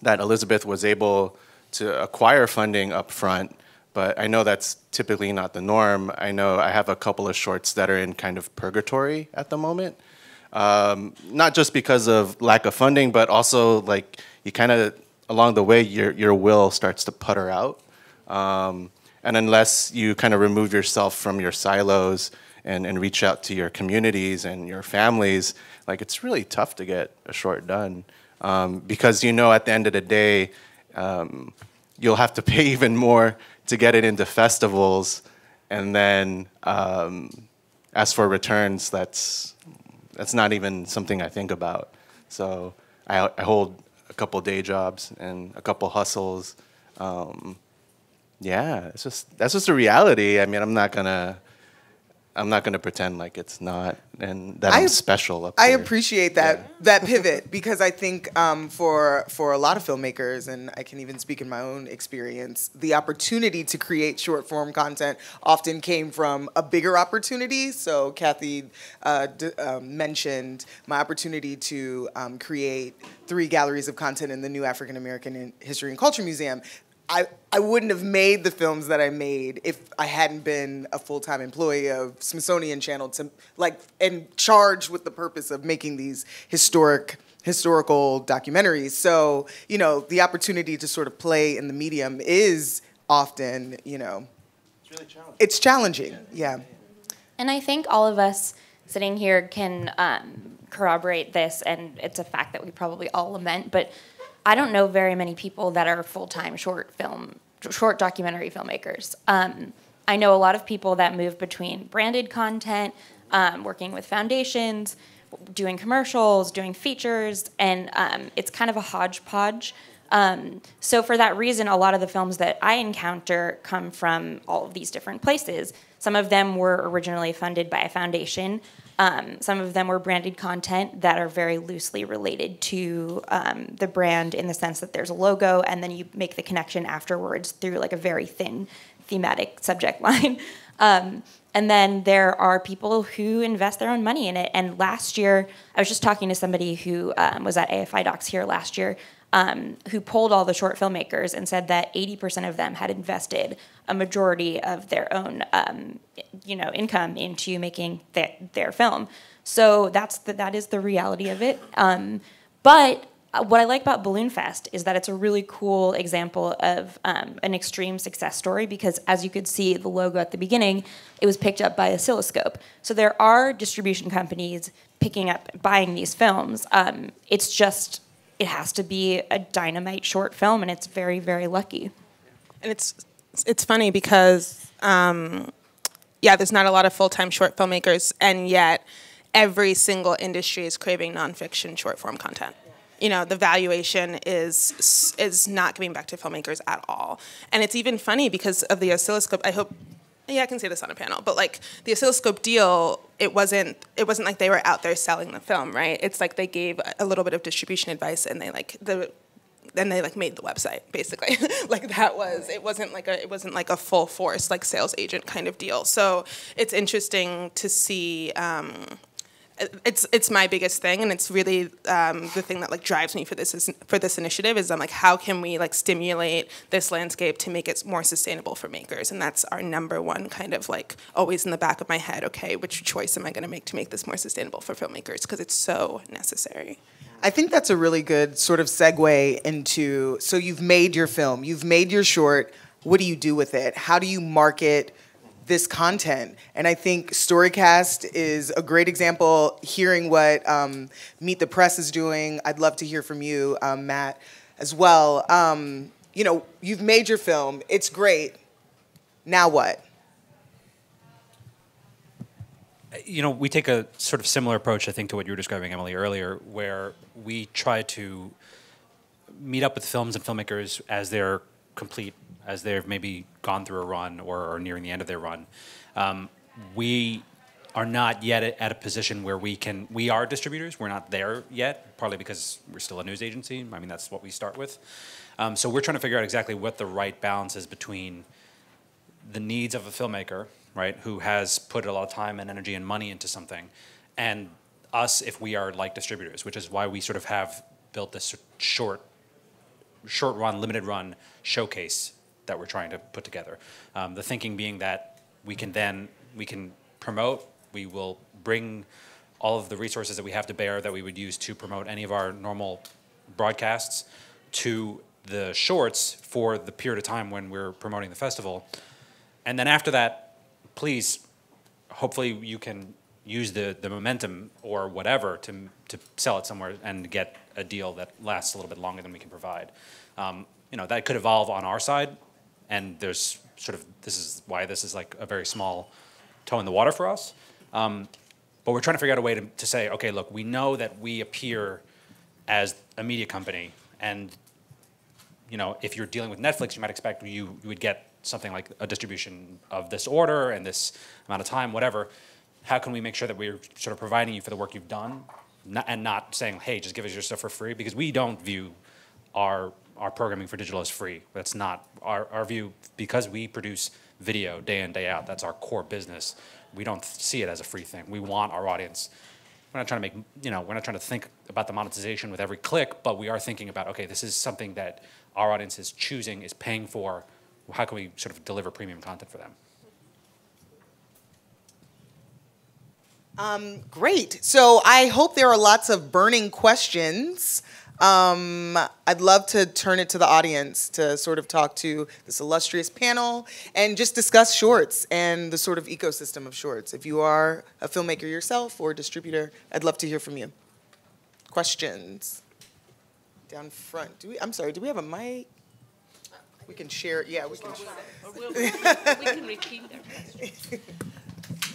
that Elizabeth was able to acquire funding up front, but I know that's typically not the norm. I know I have a couple of shorts that are in kind of purgatory at the moment. Not just because of lack of funding, but also like you kind of, along the way, your will starts to putter out. And unless you kind of remove yourself from your silos and reach out to your communities and your families, like it's really tough to get a short done. Because you know at the end of the day, you'll have to pay even more to get it into festivals. And then as for returns, that's not even something I think about. So I hold a couple day jobs and a couple hustles. Yeah, that's just a reality. I mean, I'm not gonna pretend like it's not, and that I'm special up I here. appreciate that pivot, because I think for a lot of filmmakers, and I can even speak in my own experience, the opportunity to create short form content often came from a bigger opportunity. So Kathy mentioned my opportunity to create 3 galleries of content in the New African American History and Culture Museum. I wouldn't have made the films that I made if I hadn't been a full-time employee of Smithsonian Channel and charged with the purpose of making these historical documentaries. So, you know, the opportunity to sort of play in the medium is often, you know, it's really challenging. It's challenging, yeah. And I think all of us sitting here can corroborate this, and it's a fact that we probably all lament, but I don't know very many people that are full-time short documentary filmmakers. I know a lot of people that move between branded content, working with foundations, doing commercials, doing features, and it's kind of a hodgepodge. So for that reason, a lot of the films that I encounter come from all of these different places. Some of them were originally funded by a foundation. Some of them were branded content that are very loosely related to the brand, in the sense that there's a logo and then you make the connection afterwards through like a very thin thematic subject line. And then there are people who invest their own money in it. And last year, I was just talking to somebody who was at AFI DOCS here last year, who polled all the short filmmakers and said that 80% of them had invested a majority of their own, income into making their film. So that is the reality of it. But what I like about Balloon Fest is that it's a really cool example of an extreme success story, because as you could see the logo at the beginning, it was picked up by Oscilloscope. So there are distribution companies buying these films. It's just, it has to be a dynamite short film, and it's very, very lucky. And it's funny because, there's not a lot of full-time short filmmakers, and yet every single industry is craving nonfiction short-form content. You know, the valuation is not giving back to filmmakers at all. And it's even funny because of the Oscilloscope. I can say this on a panel, but like the Oscilloscope deal, it wasn't like they were out there selling the film, right? It's like they gave a little bit of distribution advice, and they made the website basically. It wasn't like a full force like sales agent kind of deal. So it's interesting to see. It's my biggest thing, and it's really the thing that like drives me for this initiative is I'm like, how can we like stimulate this landscape to make it more sustainable for makers? And that's our number one kind of like always in the back of my head. Okay, which choice am I going to make this more sustainable for filmmakers? Because it's so necessary. I think that's a really good sort of segue into, so you've made your film, you've made your short, what do you do with it? How do you market this content? And I think Storycast is a great example. Hearing what Meet the Press is doing, I'd love to hear from you, Matt, as well. You know, you've made your film, it's great. Now what? You know, we take a sort of similar approach, I think, to what you were describing, Emily, earlier, where we try to meet up with films and filmmakers as they're complete, as they've maybe gone through a run or are nearing the end of their run. We are not yet at a position where we are distributors. We're not there yet, partly because we're still a news agency. I mean, that's what we start with. So we're trying to figure out exactly what the right balance is between the needs of a filmmaker, right, who has put a lot of time and energy and money into something, and us if we are like distributors, which is why we sort of have built this short run, limited run showcase that we're trying to put together. The thinking being that we can promote, we will bring all of the resources that we have to bear that we would use to promote any of our normal broadcasts to the shorts for the period of time when we're promoting the festival. And then after that, please, hopefully you can use the momentum or whatever to sell it somewhere and get a deal that lasts a little bit longer than we can provide. You know, that could evolve on our side, and there's sort of, this is why this is like a very small toe in the water for us. But we're trying to figure out a way to say, okay, look, we know that we appear as a media company, and you know, if you're dealing with Netflix, you might expect you would get something like a distribution of this order and this amount of time, whatever. How can we make sure that we're sort of providing you for the work you've done, and not saying, hey, just give us your stuff for free? Because we don't view our programming for digital as free. That's not our view. Because we produce video day in, day out, that's our core business. We don't see it as a free thing. We want our audience. We're not trying to make, you know, we're not trying to think about the monetization with every click, but we are thinking about, okay, this is something that our audience is choosing, is paying for. How can we sort of deliver premium content for them? Great. So I hope there are lots of burning questions. I'd love to turn it to the audience to sort of talk to this illustrious panel and just discuss shorts and the sort of ecosystem of shorts. If you are a filmmaker yourself or a distributor, I'd love to hear from you. Questions? Down front. I'm sorry, do we have a mic? We can share, yeah, we can share. We can repeat their questions.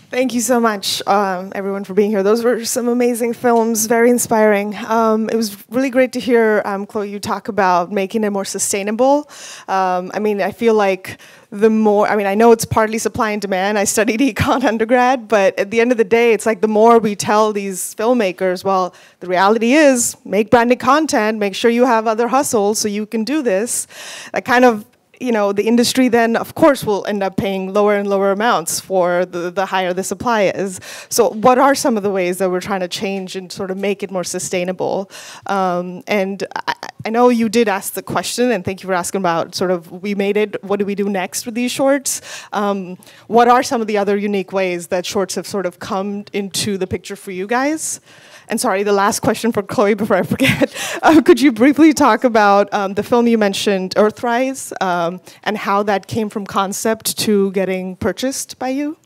Thank you so much, everyone, for being here. Those were some amazing films, very inspiring. It was really great to hear, Chloe, you talk about making it more sustainable. I mean, I feel like the more, I mean, I know it's partly supply and demand. I studied econ undergrad, but at the end of the day, it's like the more we tell these filmmakers, well, the reality is make branded content, make sure you have other hustles so you can do this. That kind of, you know, the industry then, of course, will end up paying lower and lower amounts for the higher the supply is. So what are some of the ways that we're trying to change and sort of make it more sustainable? And I know you did ask the question, and thank you for asking about sort of, we made it, what do we do next with these shorts? What are some of the other unique ways that shorts have sort of come into the picture for you guys? And sorry, the last question for Chloe before I forget. Could you briefly talk about the film you mentioned, Earthrise, and how that came from concept to getting purchased by you?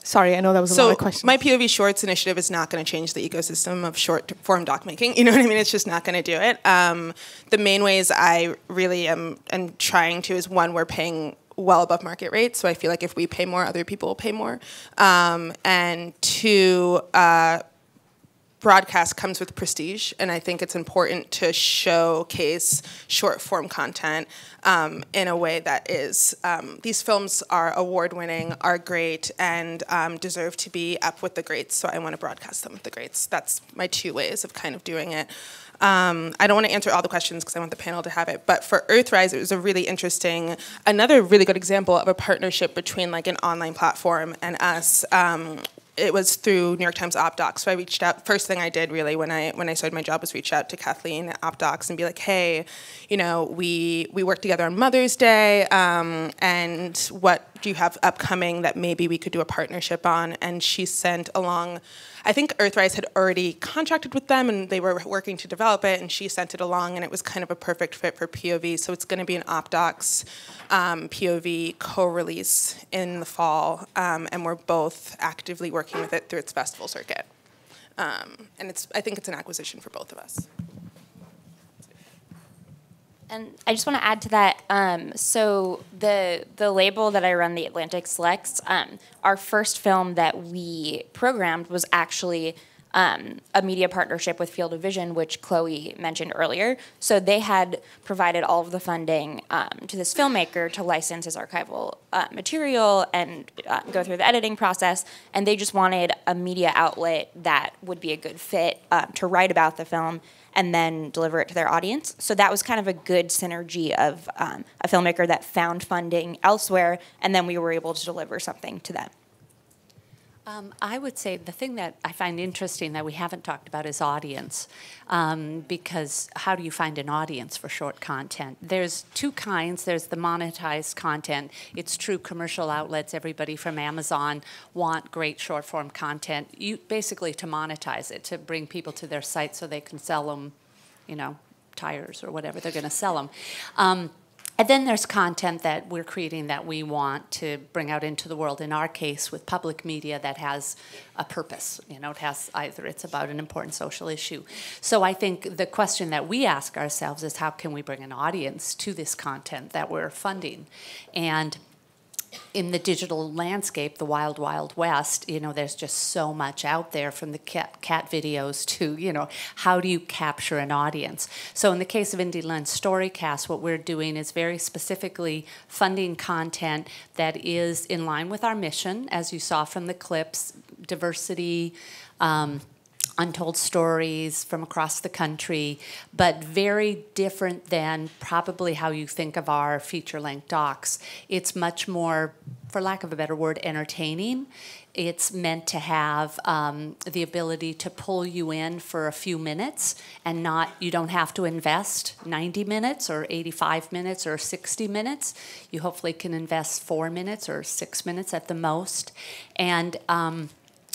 Sorry, I know that was a lot of questions. My POV Shorts Initiative is not going to change the ecosystem of short-form doc making. You know what I mean? It's just not going to do it. The main ways I really am trying to is, one, we're paying well above market rates, so I feel like if we pay more, other people will pay more. And two, broadcast comes with prestige, and I think it's important to showcase short-form content in a way that is, these films are award-winning, are great, and deserve to be up with the greats, so I want to broadcast them with the greats. That's my two ways of kind of doing it. I don't want to answer all the questions because I want the panel to have it, but for Earthrise, it was a really interesting, another really good example of a partnership between like an online platform and us. It was through New York Times Op Docs. So I reached out. First thing I did really when I started my job was reach out to Kathleen at Op Docs and be like, hey, you know, we worked together on Mother's Day, and what do you have upcoming that maybe we could do a partnership on? And she sent along, I think Earthrise had already contracted with them and they were working to develop it, and she sent it along, and it was kind of a perfect fit for POV. So it's going to be an AFI DOCS POV co-release in the fall, and we're both actively working with it through its festival circuit. And I think it's an acquisition for both of us. And I just want to add to that. So the label that I run, the Atlantic Selects, our first film that we programmed was actually a media partnership with Field of Vision, which Chloe mentioned earlier. So they had provided all of the funding to this filmmaker to license his archival material and go through the editing process. And they just wanted a media outlet that would be a good fit to write about the film and then deliver it to their audience. So that was kind of a good synergy of a filmmaker that found funding elsewhere, and then we were able to deliver something to them. I would say the thing that I find interesting that we haven't talked about is audience, because how do you find an audience for short content? There's two kinds. There's the monetized content. It's true commercial outlets, everybody from Amazon want great short form content, basically to monetize it, to bring people to their site so they can sell them, you know, tires or whatever they're going to sell them. And then there's content that we're creating that we want to bring out into the world, in our case with public media, that has a purpose. You know, it has either it's about an important social issue. So I think the question that we ask ourselves is, how can we bring an audience to this content that we're funding? And in the digital landscape, the wild, wild west, you know, there's just so much out there, from the cat videos to, you know, how do you capture an audience? So in the case of Indie Lens Storycast, what we're doing is very specifically funding content that is in line with our mission, as you saw from the clips, diversity, untold stories from across the country, but very different than probably how you think of our feature-length docs. It's much more, for lack of a better word, entertaining. It's meant to have the ability to pull you in for a few minutes, and you don't have to invest 90 minutes or 85 minutes or 60 minutes. You hopefully can invest 4 minutes or 6 minutes at the most. And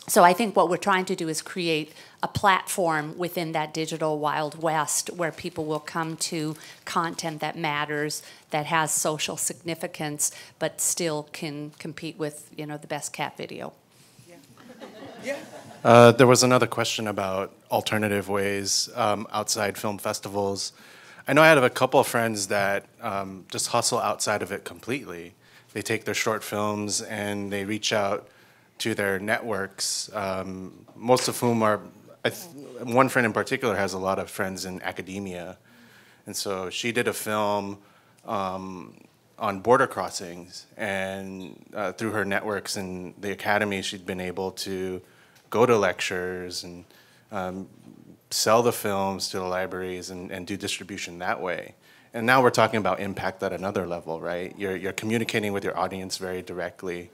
so I think what we're trying to do is create a platform within that digital Wild West where people will come to content that matters, that has social significance, but still can compete with, you know, the best cat video. There was another question about alternative ways outside film festivals. I know I have a couple of friends that just hustle outside of it completely. They take their short films and they reach out to their networks, most of whom are, one friend in particular has a lot of friends in academia. And so she did a film on border crossings, and through her networks in the academy, she'd been able to go to lectures and sell the films to the libraries and do distribution that way. And now we're talking about impact at another level, right? You're communicating with your audience very directly.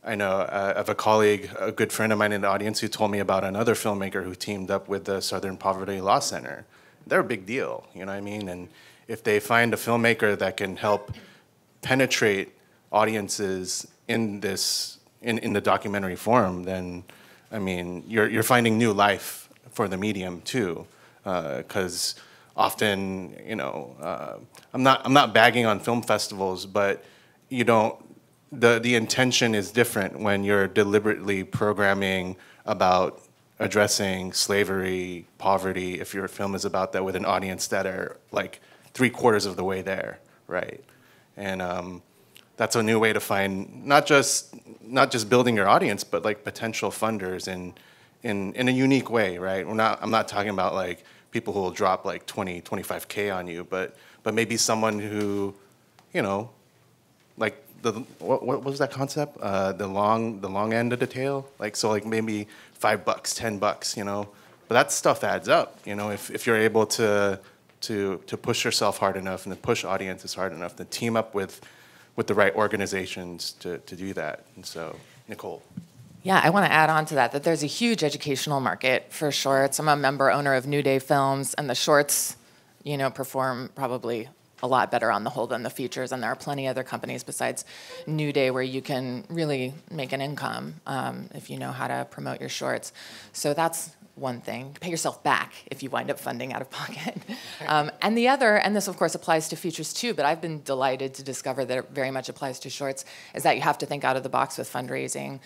I know I have a colleague, a good friend of mine in the audience, who told me about another filmmaker who teamed up with the Southern Poverty Law Center. They're a big deal, you know what I mean? And if they find a filmmaker that can help penetrate audiences in this, in the documentary form, then, I mean, you're finding new life for the medium too. Because often, you know, I'm not bagging on film festivals, but you don't, the intention is different when you're deliberately programming about addressing slavery, poverty, if your film is about that, with an audience that are like 3/4 of the way there, right? And that's a new way to find not just building your audience, but like potential funders in a unique way, right? I'm not talking about like people who will drop like 20, 25K on you, but maybe someone who, you know, like what was that concept? The long end of the tail, like, so like maybe $5, $10, you know, but that stuff adds up, you know, if you're able to push yourself hard enough and to push audiences hard enough, to team up with the right organizations to do that. And so, Nicole. Yeah, I want to add on to that there's a huge educational market for shorts. I'm a member owner of New Day Films, and the shorts, you know, perform probably a lot better on the whole than the features, and there are plenty of other companies besides New Day where you can really make an income if you know how to promote your shorts. So that's one thing. Pay yourself back if you wind up funding out of pocket. And the other, and this of course applies to features too, but I've been delighted to discover that it very much applies to shorts, is that you have to think out of the box with fundraising.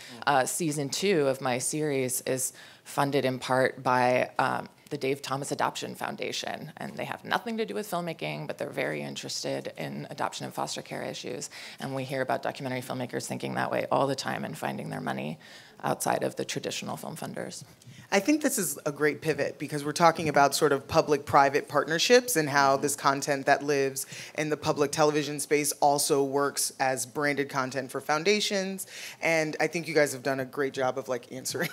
Season 2 of my series is funded in part by the Dave Thomas Adoption Foundation, and they have nothing to do with filmmaking, but they're very interested in adoption and foster care issues. And we hear about documentary filmmakers thinking that way all the time and finding their money outside of the traditional film funders. I think this is a great pivot because we're talking about sort of public-private partnerships and how this content that lives in the public television space also works as branded content for foundations. And I think you guys have done a great job of like answering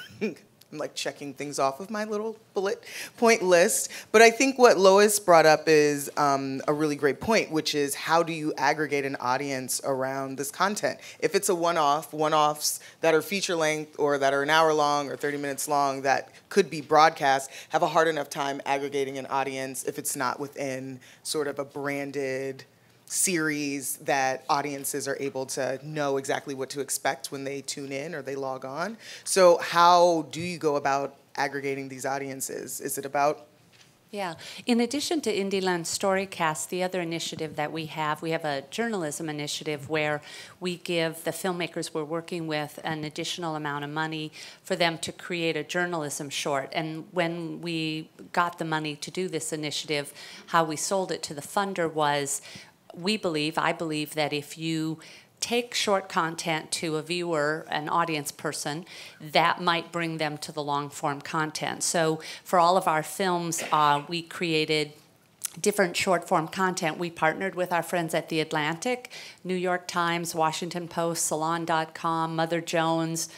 I'm like checking things off of my little bullet point list. But I think what Lois brought up is a really great point, which is how do you aggregate an audience around this content? If it's a one-off, one-offs that are feature length or that are an hour long or 30 minutes long that could be broadcast, have a hard enough time aggregating an audience if it's not within sort of a branded series that audiences are able to know exactly what to expect when they tune in or they log on. So how do you go about aggregating these audiences? Is it about? Yeah. In addition to Indieland Storycast, the other initiative that we have a journalism initiative where we give the filmmakers we're working with an additional amount of money for them to create a journalism short. And when we got the money to do this initiative, how we sold it to the funder was, I believe that if you take short content to a viewer, an audience person, that might bring them to the long form content. So for all of our films, we created different short form content. We partnered with our friends at The Atlantic, New York Times, Washington Post, Salon.com, Mother Jones,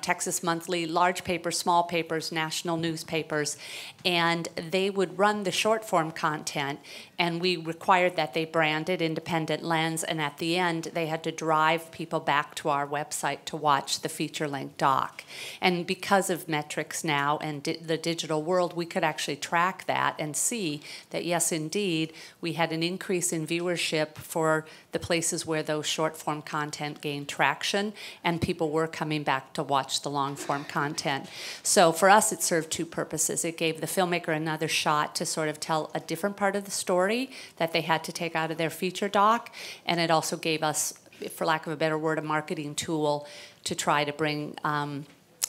Texas Monthly, large papers, small papers, national newspapers, and they would run the short form content, and we required that they branded Independent Lens, and at the end they had to drive people back to our website to watch the feature-length doc. And because of metrics now and the digital world, we could actually track that and see that yes, indeed, we had an increase in viewership for the places where those short form content gained traction, and people were coming back to watch the long form content. So for us, it served two purposes. It gave the filmmaker another shot to sort of tell a different part of the story that they had to take out of their feature doc, and it also gave us, for lack of a better word, a marketing tool to try to bring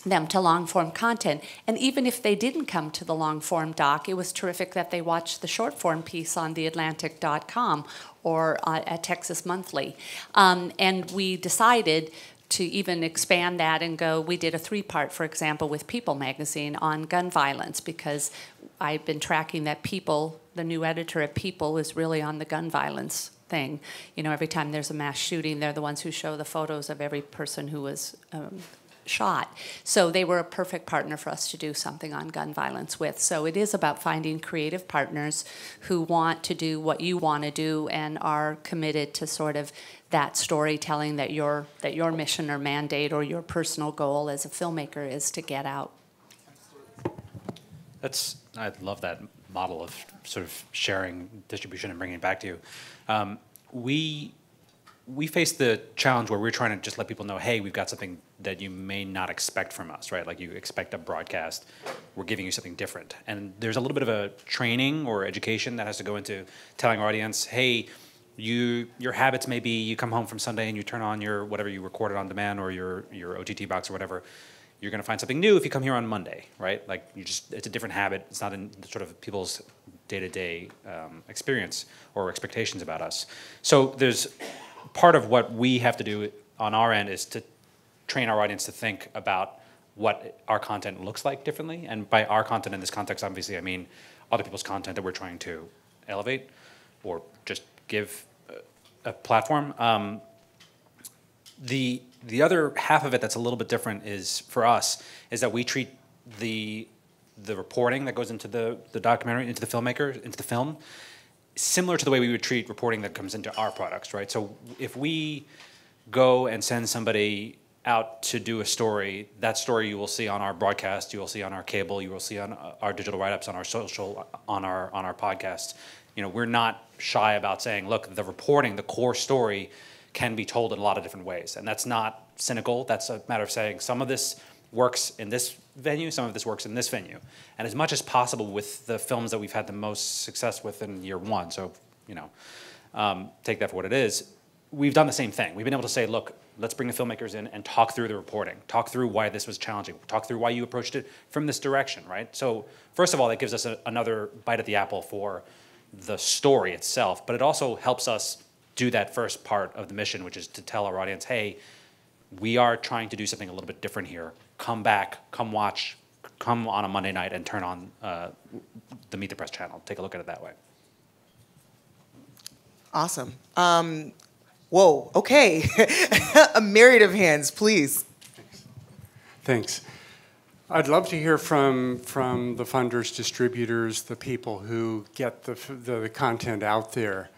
them to long-form content. And even if they didn't come to the long-form doc, it was terrific that they watched the short-form piece on theatlantic.com or at Texas Monthly. And we decided to even expand that and go, we did a 3-part, for example, with People magazine on gun violence, because I've been tracking that People, the new editor at People, is really on the gun violence thing. Every time there's a mass shooting, they're the ones who show the photos of every person who was shot. So they were a perfect partner for us to do something on gun violence with. So it is about finding creative partners who want to do what you want to do and are committed to sort of that storytelling that your mission or mandate or your personal goal as a filmmaker is to get out. I love that model of sort of sharing distribution and bringing it back to you. We face the challenge where we're trying to just let people know, hey, we've got something that you may not expect from us, right? Like you expect a broadcast, we're giving you something different. And there's a little bit of a training or education that has to go into telling our audience, hey, your habits may be you come home from Sunday and you turn on your whatever you recorded on demand or your OTT box or whatever. You're going to find something new if you come here on Monday, right? Like it's a different habit. It's not in sort of people's day-to-day experience or expectations about us. So there's part of what we have to do on our end is to train our audience to think about what our content looks like differently. And by our content in this context, obviously, I mean other people's content that we're trying to elevate or just give a platform. The other half of it that's a little bit different is, for us, is that we treat the reporting that goes into the documentary, into the filmmaker, into the film, similar to the way we would treat reporting that comes into our products, right? So if we go and send somebody out to do a story, that story you will see on our broadcast, you will see on our cable, you will see on our digital write-ups, on our social, on our podcast. You know, we're not shy about saying, look, the reporting, the core story can be told in a lot of different ways. And that's not cynical. That's a matter of saying some of this works in this venue, some of this works in this venue. And as much as possible with the films that we've had the most success with in year one, so, you know, take that for what it is, we've done the same thing. We've been able to say, look, let's bring the filmmakers in and talk through the reporting, talk through why this was challenging, talk through why you approached it from this direction, right? So first of all, that gives us another bite at the apple for the story itself, but it also helps us do that first part of the mission, which is to tell our audience, hey, we are trying to do something a little bit different here. Come back, come watch, come on a Monday night and turn on the Meet the Press channel. Take a look at it that way. Awesome. Whoa, okay. A myriad of hands, please. Thanks. I'd love to hear from the funders, distributors, the people who get the content out there.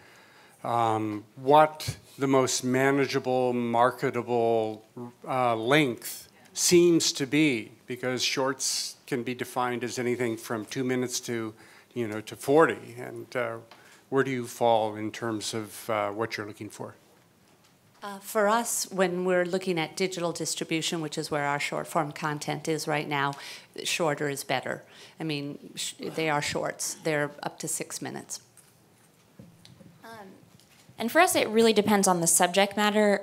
What the most manageable, marketable length seems to be, because shorts can be defined as anything from 2 minutes to 40. And where do you fall in terms of what you're looking for? For us, when we're looking at digital distribution, which is where our short form content is right now, shorter is better. I mean, they are shorts. They're up to 6 minutes. And for us, it really depends on the subject matter.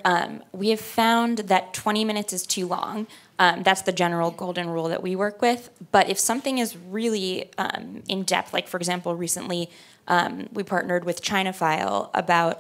We have found that 20 minutes is too long. That's the general golden rule that we work with. But if something is really in depth, like for example, recently we partnered with China File about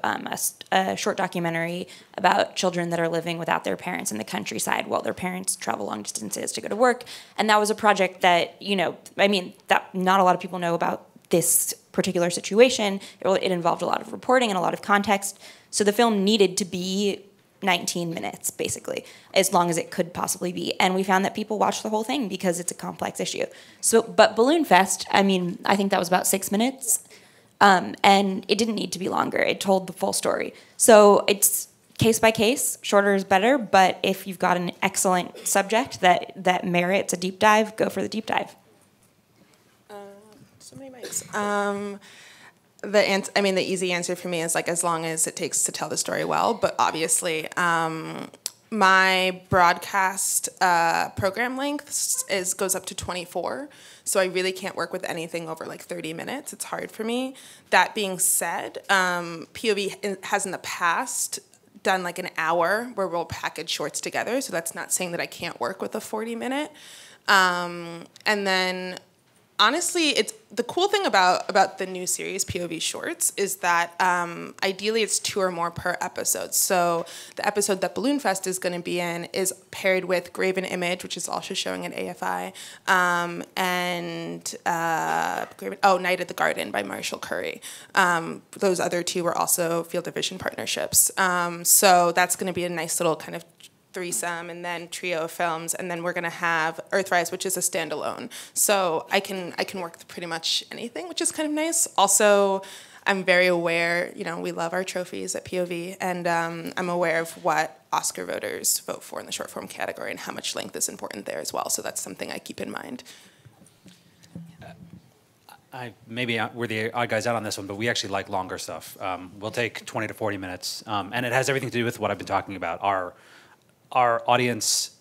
a short documentary about children that are living without their parents in the countryside while their parents travel long distances to go to work. And that was a project that, that not a lot of people know about this particular situation. It involved a lot of reporting and a lot of context. So the film needed to be 19 minutes, basically, as long as it could possibly be. And we found that people watched the whole thing because it's a complex issue. So, but Balloon Fest, I think that was about 6 minutes. And it didn't need to be longer. It told the full story. So it's case by case. Shorter is better, but if you've got an excellent subject that merits a deep dive, go for the deep dive. So many mics. The easy answer for me is like as long as it takes to tell the story well. But obviously, my broadcast program length goes up to 24. So I really can't work with anything over like 30 minutes. It's hard for me. That being said, POV has in the past done like an hour where we'll package shorts together. So that's not saying that I can't work with a 40-minute. And then honestly, it's the cool thing about the new series, POV Shorts, is that ideally it's 2 or more per episode. So the episode that Balloon Fest is going to be in is paired with Graven Image, which is also showing at AFI, and Night at the Garden by Marshall Curry. Those other 2 were also Field Division partnerships. So that's going to be a nice little kind of threesome and then trio of films, and then we're going to have Earthrise, which is a standalone. So I can work with pretty much anything, which is kind of nice. Also, I'm very aware, we love our trophies at POV, and I'm aware of what Oscar voters vote for in the short form category and how much length is important there as well. So that's something I keep in mind. Maybe we're the odd guys out on this one, but we actually like longer stuff. We'll take 20 to 40 minutes, and it has everything to do with what I've been talking about. Our audience,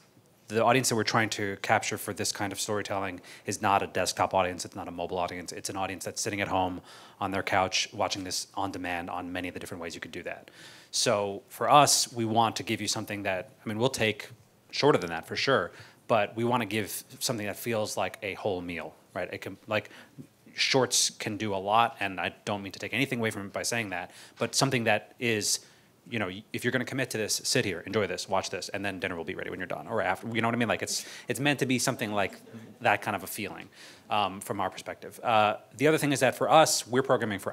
the audience that we're trying to capture for this kind of storytelling is not a desktop audience, it's not a mobile audience, it's an audience that's sitting at home on their couch watching this on demand on many of the different ways you could do that. So for us, we want to give you something that, we'll take shorter than that for sure, but we want to give something that feels like a whole meal, right? It can, shorts can do a lot, and I don't mean to take anything away from it by saying that, but something that is, if you're going to commit to this, sit here, enjoy this, watch this, and then dinner will be ready when you're done, or after. You know what I mean? Like it's meant to be something like that kind of a feeling from our perspective. The other thing is that for us, we're programming for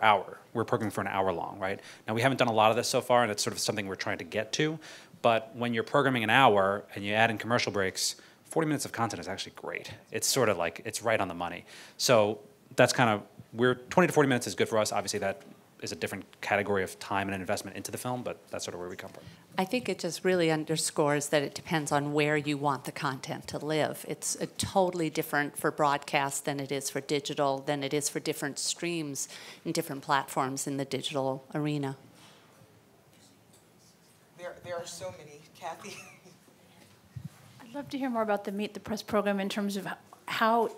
We're programming for an hour long, right? Now we haven't done a lot of this so far, and it's sort of something we're trying to get to. But when you're programming an hour and you add in commercial breaks, 40 minutes of content is actually great. It's sort of like it's right on the money. So that's kind of 20 to 40 minutes is good for us. Obviously that is a different category of time and investment into the film, but that's sort of where we come from. I think it just really underscores that it depends on where you want the content to live. It's totally different for broadcast than it is for digital, than it is for different streams and different platforms in the digital arena. There are so many. Kathy? I'd love to hear more about the Meet the Press program in terms of how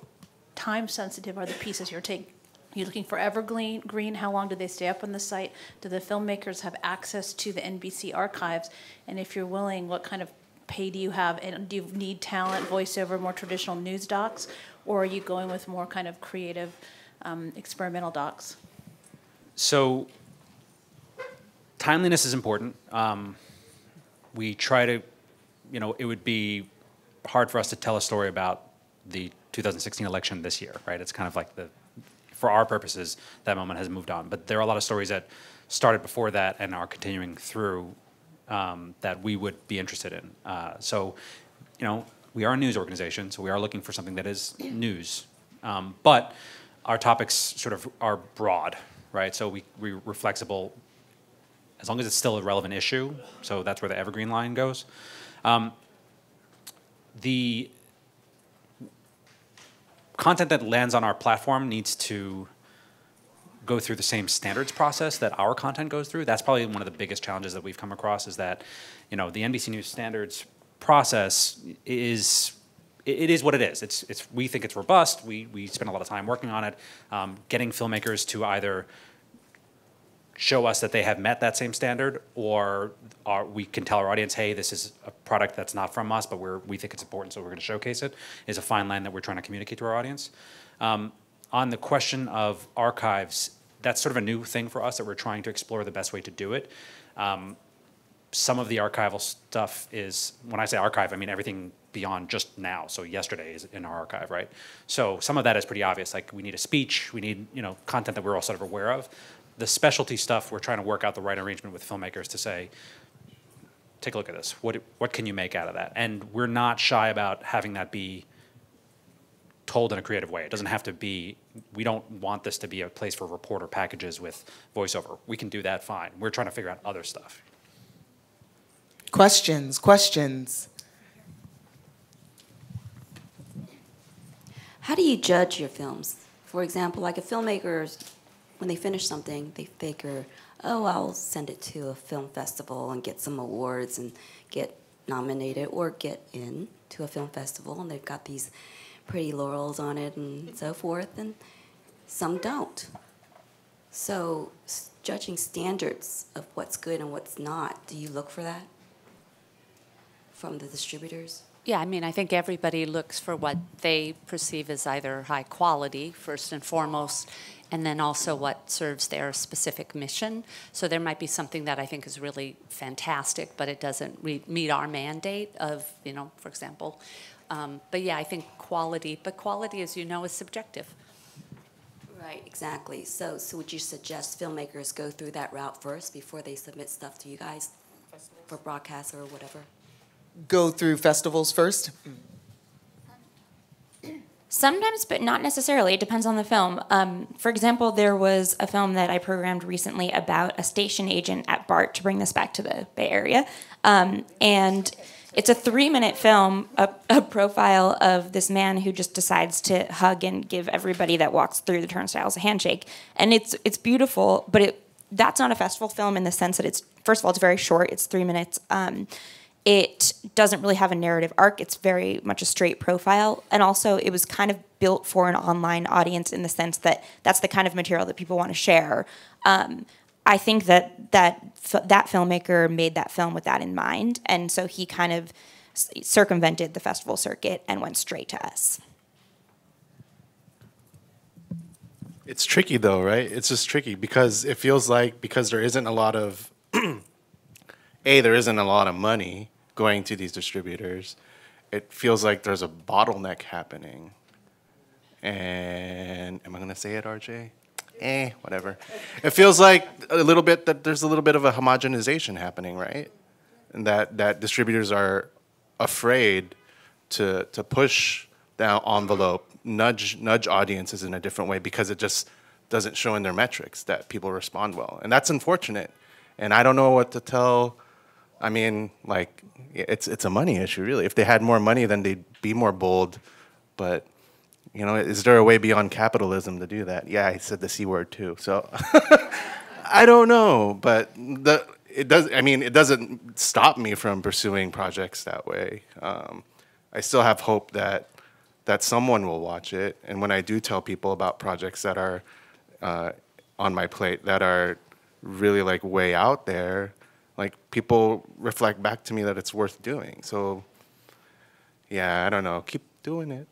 time sensitive are the pieces you're taking. You're looking for evergreen. How long do they stay up on the site? Do the filmmakers have access to the NBC archives? And if you're willing, what kind of pay do you have? And do you need talent, voiceover, more traditional news docs? Or are you going with more kind of creative experimental docs? So timeliness is important. We try to, it would be hard for us to tell a story about the 2016 election this year, right? It's kind of like for our purposes, that moment has moved on. But there are a lot of stories that started before that and are continuing through that we would be interested in. So, we are a news organization, so we are looking for something that is news. But our topics sort of are broad, right? So we're flexible as long as it's still a relevant issue. So that's where the evergreen line goes. The content that lands on our platform needs to go through the same standards process that our content goes through. That's probably one of the biggest challenges that we've come across is that, the NBC News standards process is what it is. We think it's robust. We spend a lot of time working on it, getting filmmakers to either show us that they have met that same standard, or we can tell our audience, hey, this is a product that's not from us, but we think it's important, so we're going to showcase it, is a fine line that we're trying to communicate to our audience. On the question of archives, that's sort of a new thing for us that we're trying to explore the best way to do it. Some of the archival stuff is, when I say archive, I mean everything beyond just now. So yesterday is in our archive, right? So some of that is pretty obvious. Like we need a speech, we need content that we're all sort of aware of. The specialty stuff, we're trying to work out the right arrangement with filmmakers to say, take a look at this. What can you make out of that? And we're not shy about having that be told in a creative way. It doesn't have to be, we don't want this to be a place for reporter packages with voiceover. We can do that fine. We're trying to figure out other stuff. Questions. How do you judge your films? For example, like a filmmaker, when they finish something, they figure, oh, I'll send it to a film festival and get some awards and get nominated or get in to a film festival, and they've got these pretty laurels on it and so forth, and some don't. So judging standards of what's good and what's not, do you look for that from the distributors? Yeah, I think everybody looks for what they perceive as either high quality, first and foremost, and then also what serves their specific mission. So there might be something that I think is really fantastic, but it doesn't meet our mandate of, for example. But yeah, I think quality, but quality, as you know, is subjective. Right, exactly. So would you suggest filmmakers go through that route first before they submit stuff to you guys for broadcast or whatever? Go through festivals first? Sometimes, but not necessarily. It depends on the film. For example, there was a film that I programmed recently about a station agent at BART, to bring this back to the Bay Area. And it's a 3-minute film, a profile of this man who just decides to hug and give everybody that walks through the turnstiles a handshake. And it's beautiful, but that's not a festival film in the sense that first of all, it's very short. It's 3 minutes. It doesn't really have a narrative arc. It's very much a straight profile. And also, it was kind of built for an online audience in the sense that that's the kind of material that people want to share. I think that filmmaker made that film with that in mind. And so he kind of circumvented the festival circuit and went straight to us. It's tricky, though, right? It's just tricky because it feels like because there isn't a lot of, there isn't a lot of money going to these distributors, it feels like there's a bottleneck happening. And am I going to say it, RJ? Whatever. It feels like a little bit that there's a little bit of a homogenization happening, right? And that distributors are afraid to push the envelope, nudge audiences in a different way because it just doesn't show in their metrics that people respond well. And that's unfortunate. And I don't know what to tell. I mean, like, it's a money issue, really. If they had more money, then they'd be more bold. But, you know, is there a way beyond capitalism to do that? Yeah, I said the C word too. So I don't know. But it doesn't stop me from pursuing projects that way. I still have hope that someone will watch it. And when I do tell people about projects that are on my plate that are really like way out there, like people reflect back to me that it's worth doing. So yeah, I don't know, keep doing it.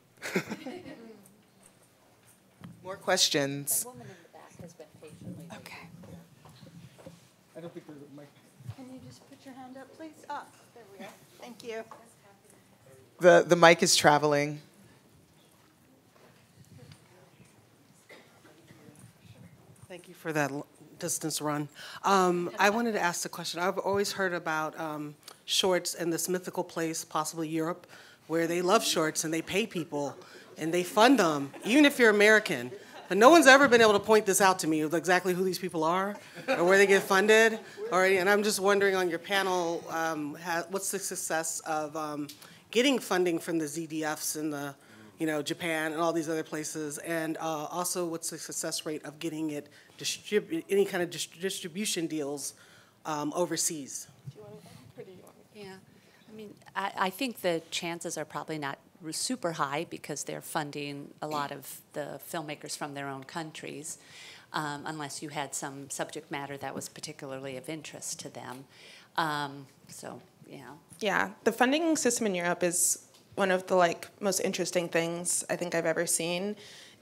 More questions? Okay. I don't think there's a mic. Can you just put your hand up, please? Ah, there we go. Thank you. The mic is traveling. Thank you for that distance run. I wanted to ask a question. I've always heard about shorts in this mythical place, possibly Europe, where they love shorts and they pay people and they fund them, even if you're American. But no one's ever been able to point this out to me, of exactly who these people are or where they get funded. And I'm just wondering on your panel, what's the success of getting funding from the ZDFs and the Japan and all these other places, and also what's the success rate of getting it any kind of distribution deals overseas? Yeah, I mean, I think the chances are probably not super high because they're funding a lot of the filmmakers from their own countries, unless you had some subject matter that was particularly of interest to them. So, yeah. Yeah, the funding system in Europe is one of the most interesting things I think I've ever seen,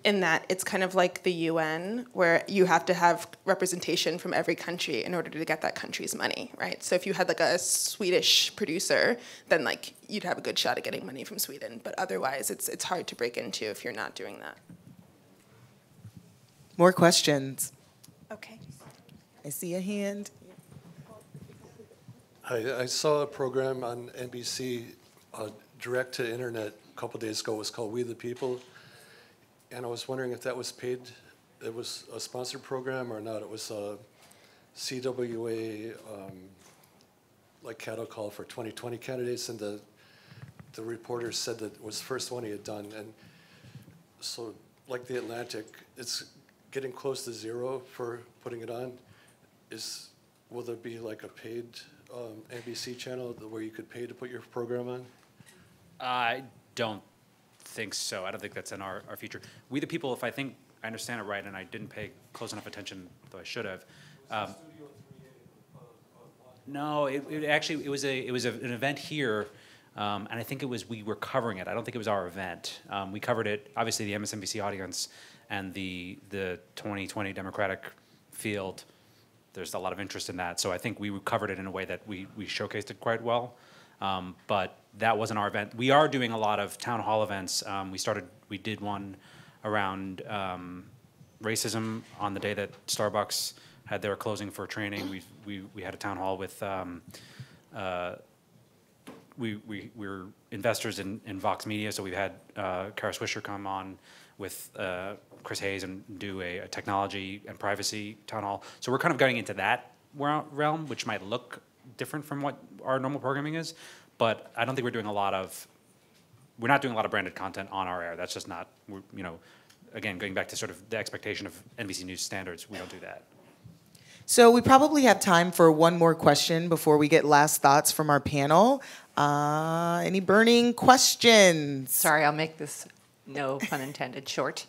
in that it's kind of like the UN, where you have to have representation from every country in order to get that country's money, right? So if you had a Swedish producer, then you'd have a good shot at getting money from Sweden, but otherwise it's hard to break into if you're not doing that. More questions? Okay. I see a hand. I saw a program on NBC, direct to internet, a couple days ago. It was called We the People, and I was wondering if that was paid. It was a sponsored program or not. It was a CWA cattle call for 2020 candidates, and the reporter said that it was the first one he had done. And so, like the Atlantic, it's getting close to zero for putting it on. Will there be a paid NBC channel where you could pay to put your program on? I don't think so. I don't think that's in our future. We the People, if I understand it right, and I didn't pay close enough attention, though I should have. No, it was an event here, and I think we were covering it. I don't think it was our event. We covered it, obviously the MSNBC audience and the 2020 Democratic field. There's a lot of interest in that, so I think we covered it in a way that we showcased it quite well. But that wasn't our event. We are doing a lot of town hall events. We did one around racism on the day that Starbucks had their closing for training. We had a town hall with we're investors in Vox Media, so we've had Kara Swisher come on with Chris Hayes and do a technology and privacy town hall. So we're kind of going into that realm, which might look different from what our normal programming is, but I don't think we're not doing a lot of branded content on our air. That's just not, again, going back to sort of the expectation of NBC News standards, we don't do that. So we probably have time for one more question before we get last thoughts from our panel. Any burning questions? Sorry, I'll make this, no pun intended, short.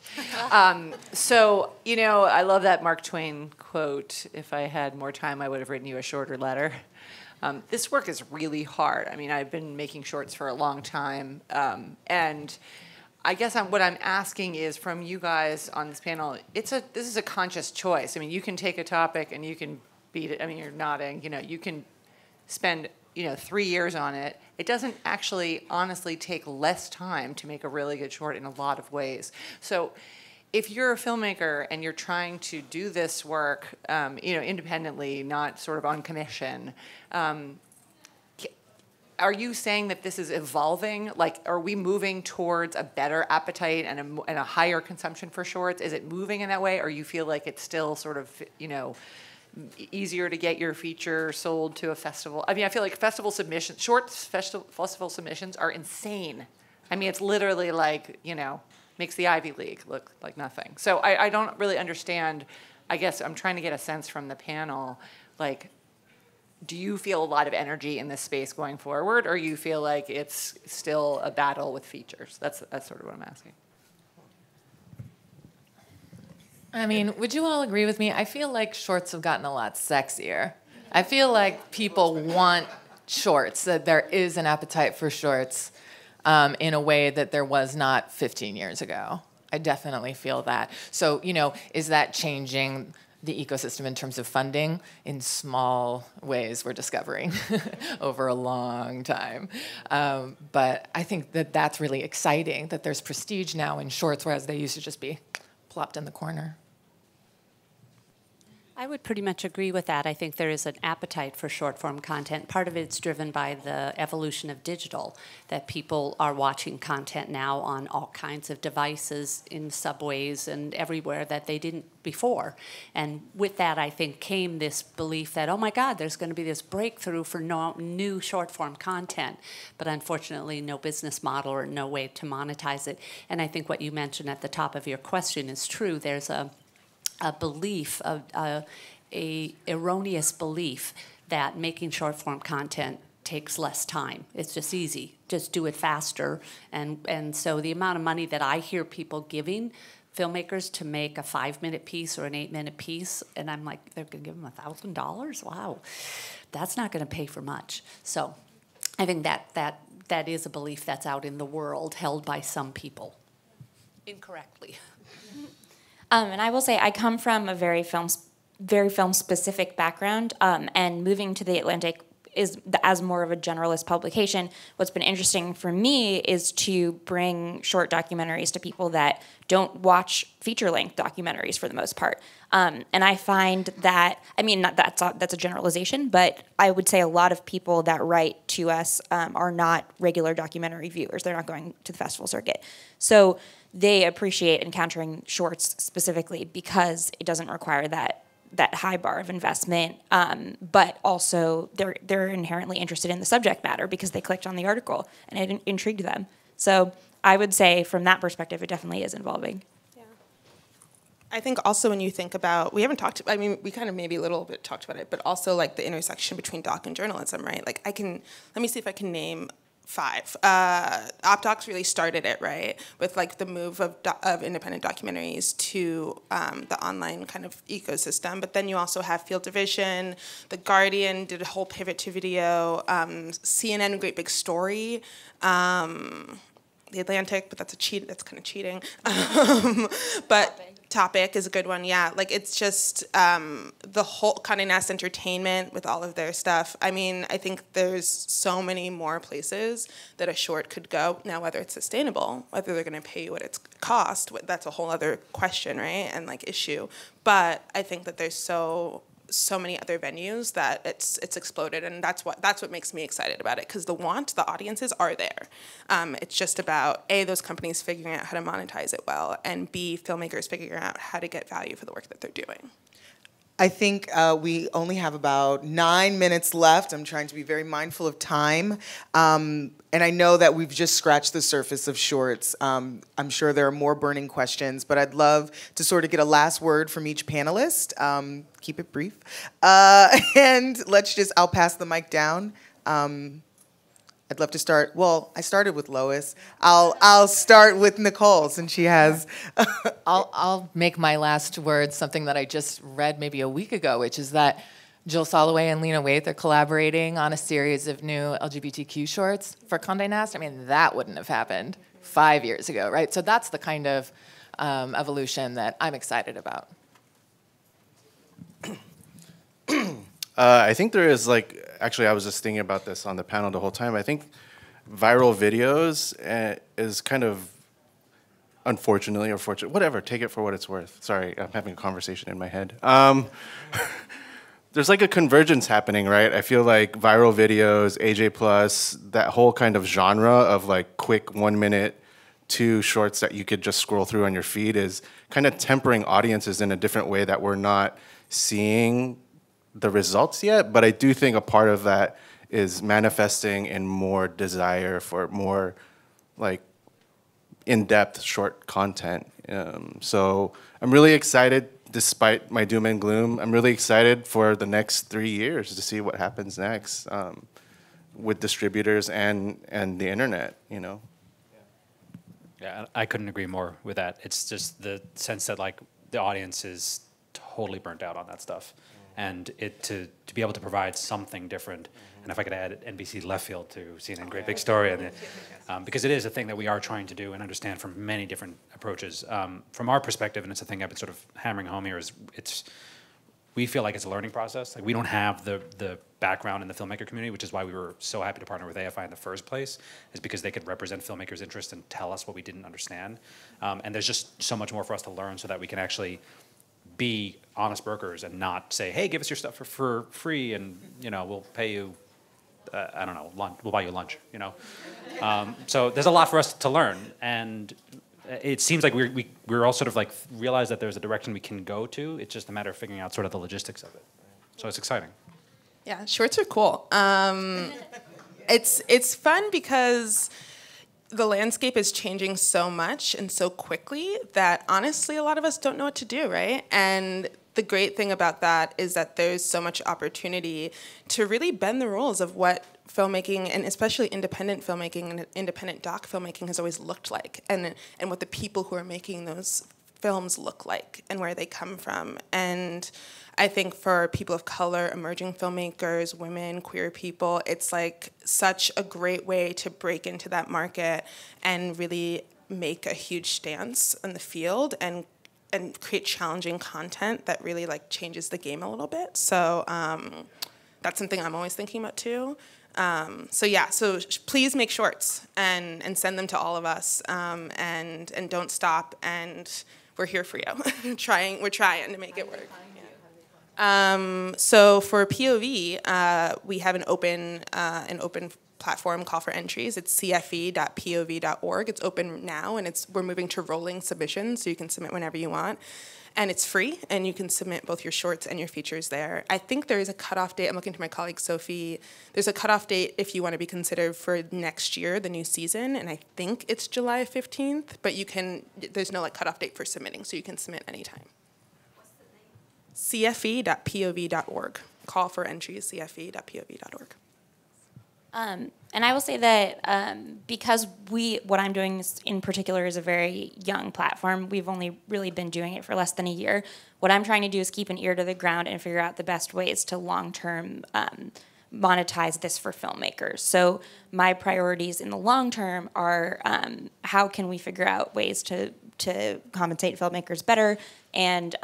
So, I love that Mark Twain quote, if I had more time, I would have written you a shorter letter. This work is really hard. I mean, I've been making shorts for a long time, and I guess what I'm asking is from you guys on this panel, this is a conscious choice. I mean, you can take a topic and you can beat it. I mean, you're nodding. You can spend 3 years on it. It doesn't actually, honestly, take less time to make a really good short in a lot of ways. So, if you're a filmmaker and you're trying to do this work, independently, not sort of on commission, are you saying that this is evolving? Like, are we moving towards a better appetite and a higher consumption for shorts? Is it moving in that way, or you feel like it's still sort of, you know, easier to get your feature sold to a festival? I mean, I feel like festival submissions are insane. I mean, it's literally like, you know, makes the Ivy League look like nothing. So I don't really understand. I guess I'm trying to get a sense from the panel, like, do you feel a lot of energy in this space going forward, or you feel like it's still a battle with features? That's sort of what I'm asking. I mean, would you all agree with me? I feel like shorts have gotten a lot sexier. I feel like people want shorts, that there is an appetite for shorts in a way that there was not 15 years ago. I definitely feel that. So, you know, is that changing the ecosystem in terms of funding? In small ways we're discovering over a long time. But I think that that's really exciting, that there's prestige now in shorts, whereas they used to just be plopped in the corner. I would pretty much agree with that. I think there is an appetite for short form content. Part of it's driven by the evolution of digital, that people are watching content now on all kinds of devices, in subways and everywhere that they didn't before. And with that, I think, came this belief that, oh my God, there's going to be this breakthrough for new short form content. But unfortunately, no business model or no way to monetize it. And I think what you mentioned at the top of your question is true. There's a belief, a erroneous belief that making short form content takes less time. It's just easy. Just do it faster. And so the amount of money that I hear people giving filmmakers to make a 5-minute piece or an 8-minute piece, and I'm like, they're going to give them $1,000? Wow, that's not going to pay for much. So I think that is a belief that's out in the world, held by some people incorrectly. And I will say I come from a very film specific background, and moving to the Atlantic is as more of a generalist publication. What's been interesting for me is to bring short documentaries to people that don't watch feature-length documentaries for the most part. And I find that, I mean, that's a generalization, but I would say a lot of people that write to us are not regular documentary viewers. They're not going to the festival circuit. So they appreciate encountering shorts specifically because it doesn't require that high bar of investment, but also they're inherently interested in the subject matter because they clicked on the article and it intrigued them. So I would say from that perspective, it definitely is evolving. Yeah. I think also when you think about, we haven't talked, I mean, we kind of maybe a little bit talked about it, but also like the intersection between doc and journalism, right? Like let me see if I can name 5. OpDocs really started it, right, with like the move of independent documentaries to the online kind of ecosystem. But then you also have Field Division, The Guardian did a whole pivot to video, CNN, Great Big Story, The Atlantic, but that's kind of cheating. But Topic is a good one, yeah. Like it's just the whole Condé Nast Entertainment with all of their stuff. I mean, I think there's so many more places that a short could go. Now, whether it's sustainable, whether they're going to pay you what it's cost, that's a whole other question, right? And like issue. But I think that there's so many other venues that it's exploded, and that's what makes me excited about it, because the audiences are there. It's just about A, those companies figuring out how to monetize it well, and B, filmmakers figuring out how to get value for the work that they're doing. I think we only have about 9 minutes left. I'm trying to be very mindful of time. And I know that we've just scratched the surface of shorts. I'm sure there are more burning questions, but I'd love to sort of get a last word from each panelist. Keep it brief. And I'll pass the mic down. I'd love to start. Well, I started with Lois. I'll start with Nicole, since she has. I'll make my last word something that I just read maybe a week ago, which is that Jill Soloway and Lena Waithe are collaborating on a series of new LGBTQ shorts for Condé Nast. I mean, that wouldn't have happened 5 years ago, right? So that's the kind of evolution that I'm excited about. I think there is actually I was just thinking about this on the panel the whole time. I think viral videos is kind of, unfortunately or fortunately, whatever, take it for what it's worth. Sorry, I'm having a conversation in my head. there's like a convergence happening, right? I feel like viral videos, AJ+, that whole kind of genre of like quick 1 minute, 2 shorts that you could just scroll through on your feed is kind of tempering audiences in a different way that we're not seeing the results yet. But I do think a part of that is manifesting in more desire for more like in-depth short content. So I'm really excited. Despite my doom and gloom, I'm really excited for the next 3 years to see what happens next with distributors and the internet, you know. Yeah, I couldn't agree more with that. It's just the sense that like the audience is totally burnt out on that stuff, and to be able to provide something different. And if I could add NBC Left Field to CNN Great Big Story, and because it is a thing that we are trying to do and understand from many different approaches. From our perspective, and it's a thing I've been sort of hammering home here, is we feel like it's a learning process. Like we don't have the background in the filmmaker community, which is why we were so happy to partner with AFI in the first place, is because they could represent filmmakers' interest and tell us what we didn't understand. And there's just so much more for us to learn so that we can actually be honest brokers and not say, hey, give us your stuff for free and, you know, we'll pay you, I don't know, lunch, we'll buy you lunch, you know. So there's a lot for us to learn, and it seems like we're all sort of like realize that there's a direction we can go to. It's just a matter of figuring out sort of the logistics of it. So it's exciting. Yeah, shorts are cool. It's fun because the landscape is changing so much and so quickly that honestly a lot of us don't know what to do, right? And the great thing about that is that there's so much opportunity to really bend the rules of what filmmaking, and especially independent filmmaking and independent doc filmmaking, has always looked like, and what the people who are making those films look like and where they come from. And I think for people of color, emerging filmmakers, women, queer people, it's like such a great way to break into that market and really make a huge stance in the field and create challenging content that really like changes the game a little bit. So that's something I'm always thinking about too. So yeah, so please make shorts and send them to all of us, and don't stop, and we're here for you. We're trying to make it work. So for POV, we have an open platform call for entries. It's cfe.pov.org. It's open now, and we're moving to rolling submissions, so you can submit whenever you want. And it's free, and you can submit both your shorts and your features there. I think there is a cutoff date. I'm looking to my colleague Sophie. There's a cutoff date if you want to be considered for next year, the new season, and I think it's July 15th. But there's no like cutoff date for submitting, so you can submit anytime. What's the name? cfe.pov.org. Call for entries, cfe.pov.org. And I will say that because what I'm doing in particular is a very young platform, we've only really been doing it for less than a year. What I'm trying to do is keep an ear to the ground and figure out the best ways to long-term monetize this for filmmakers. So my priorities in the long term are how can we figure out ways to compensate filmmakers better, and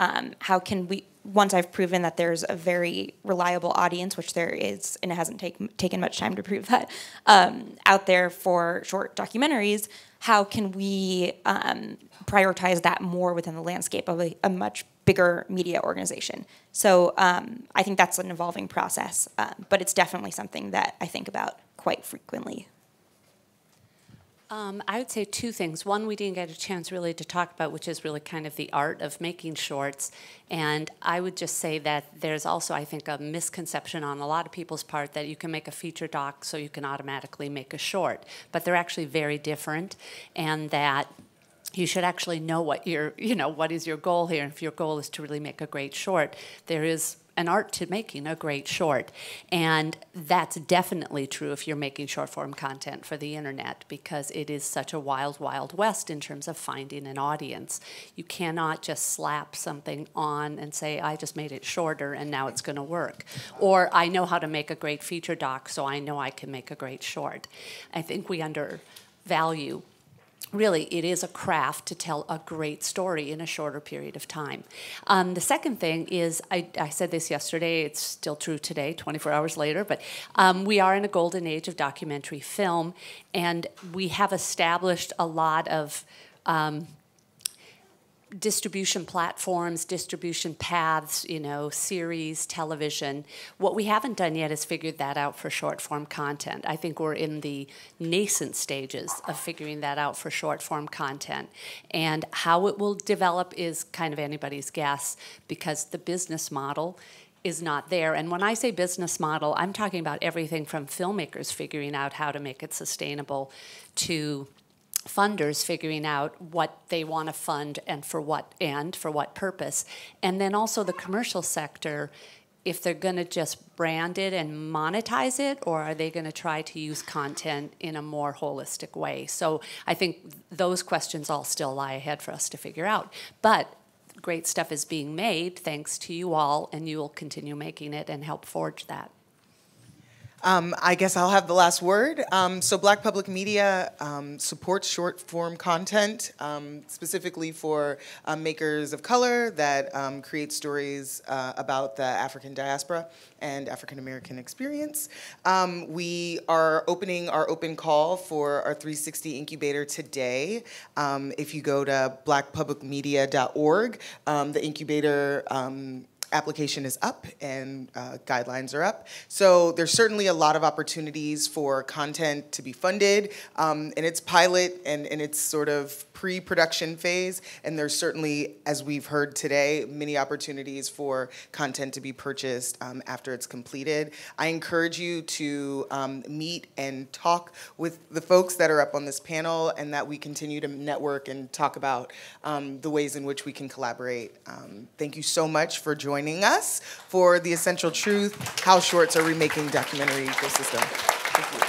how can we, once I've proven that there's a very reliable audience, which there is, and it hasn't taken much time to prove that, out there for short documentaries, how can we prioritize that more within the landscape of a much bigger media organization? So I think that's an evolving process, but it's definitely something that I think about quite frequently. I would say two things. One, we didn't get a chance really to talk about, which is really kind of the art of making shorts. And I would just say that there's also, I think, a misconception on a lot of people's part that you can make a feature doc so you can automatically make a short. But they're actually very different, and that you should actually know what what is your goal here. And if your goal is to really make a great short, there is an art to making a great short. And that's definitely true if you're making short form content for the internet, because it is such a wild, wild west in terms of finding an audience. You cannot just slap something on and say, I just made it shorter and now it's gonna work. Or I know how to make a great feature doc, so I know I can make a great short. I think we undervalue, really, it is a craft to tell a great story in a shorter period of time. The second thing is, I said this yesterday, it's still true today, 24 hours later, but we are in a golden age of documentary film, and we have established a lot of distribution platforms, distribution paths, you know, series, television. What we haven't done yet is figured that out for short form content. I think we're in the nascent stages of figuring that out for short form content. And how it will develop is kind of anybody's guess, because the business model is not there. And when I say business model, I'm talking about everything from filmmakers figuring out how to make it sustainable to funders figuring out what they want to fund and for what purpose. And then also the commercial sector, if they're going to just brand it and monetize it, or are they going to try to use content in a more holistic way? So I think those questions all still lie ahead for us to figure out. But great stuff is being made thanks to you all, and you will continue making it and help forge that. I guess I'll have the last word. So Black Public Media supports short form content, specifically for makers of color that create stories about the African diaspora and African American experience. We are opening our open call for our 360 incubator today. If you go to blackpublicmedia.org, the incubator application is up and guidelines are up. So there's certainly a lot of opportunities for content to be funded in its pilot and in its sort of pre-production phase. And there's certainly, as we've heard today, many opportunities for content to be purchased after it's completed. I encourage you to meet and talk with the folks that are up on this panel, and that we continue to network and talk about the ways in which we can collaborate. Thank you so much for joining us for The Essential Truth, How Shorts Are Remaking Documentary Ecosystem. Thank you.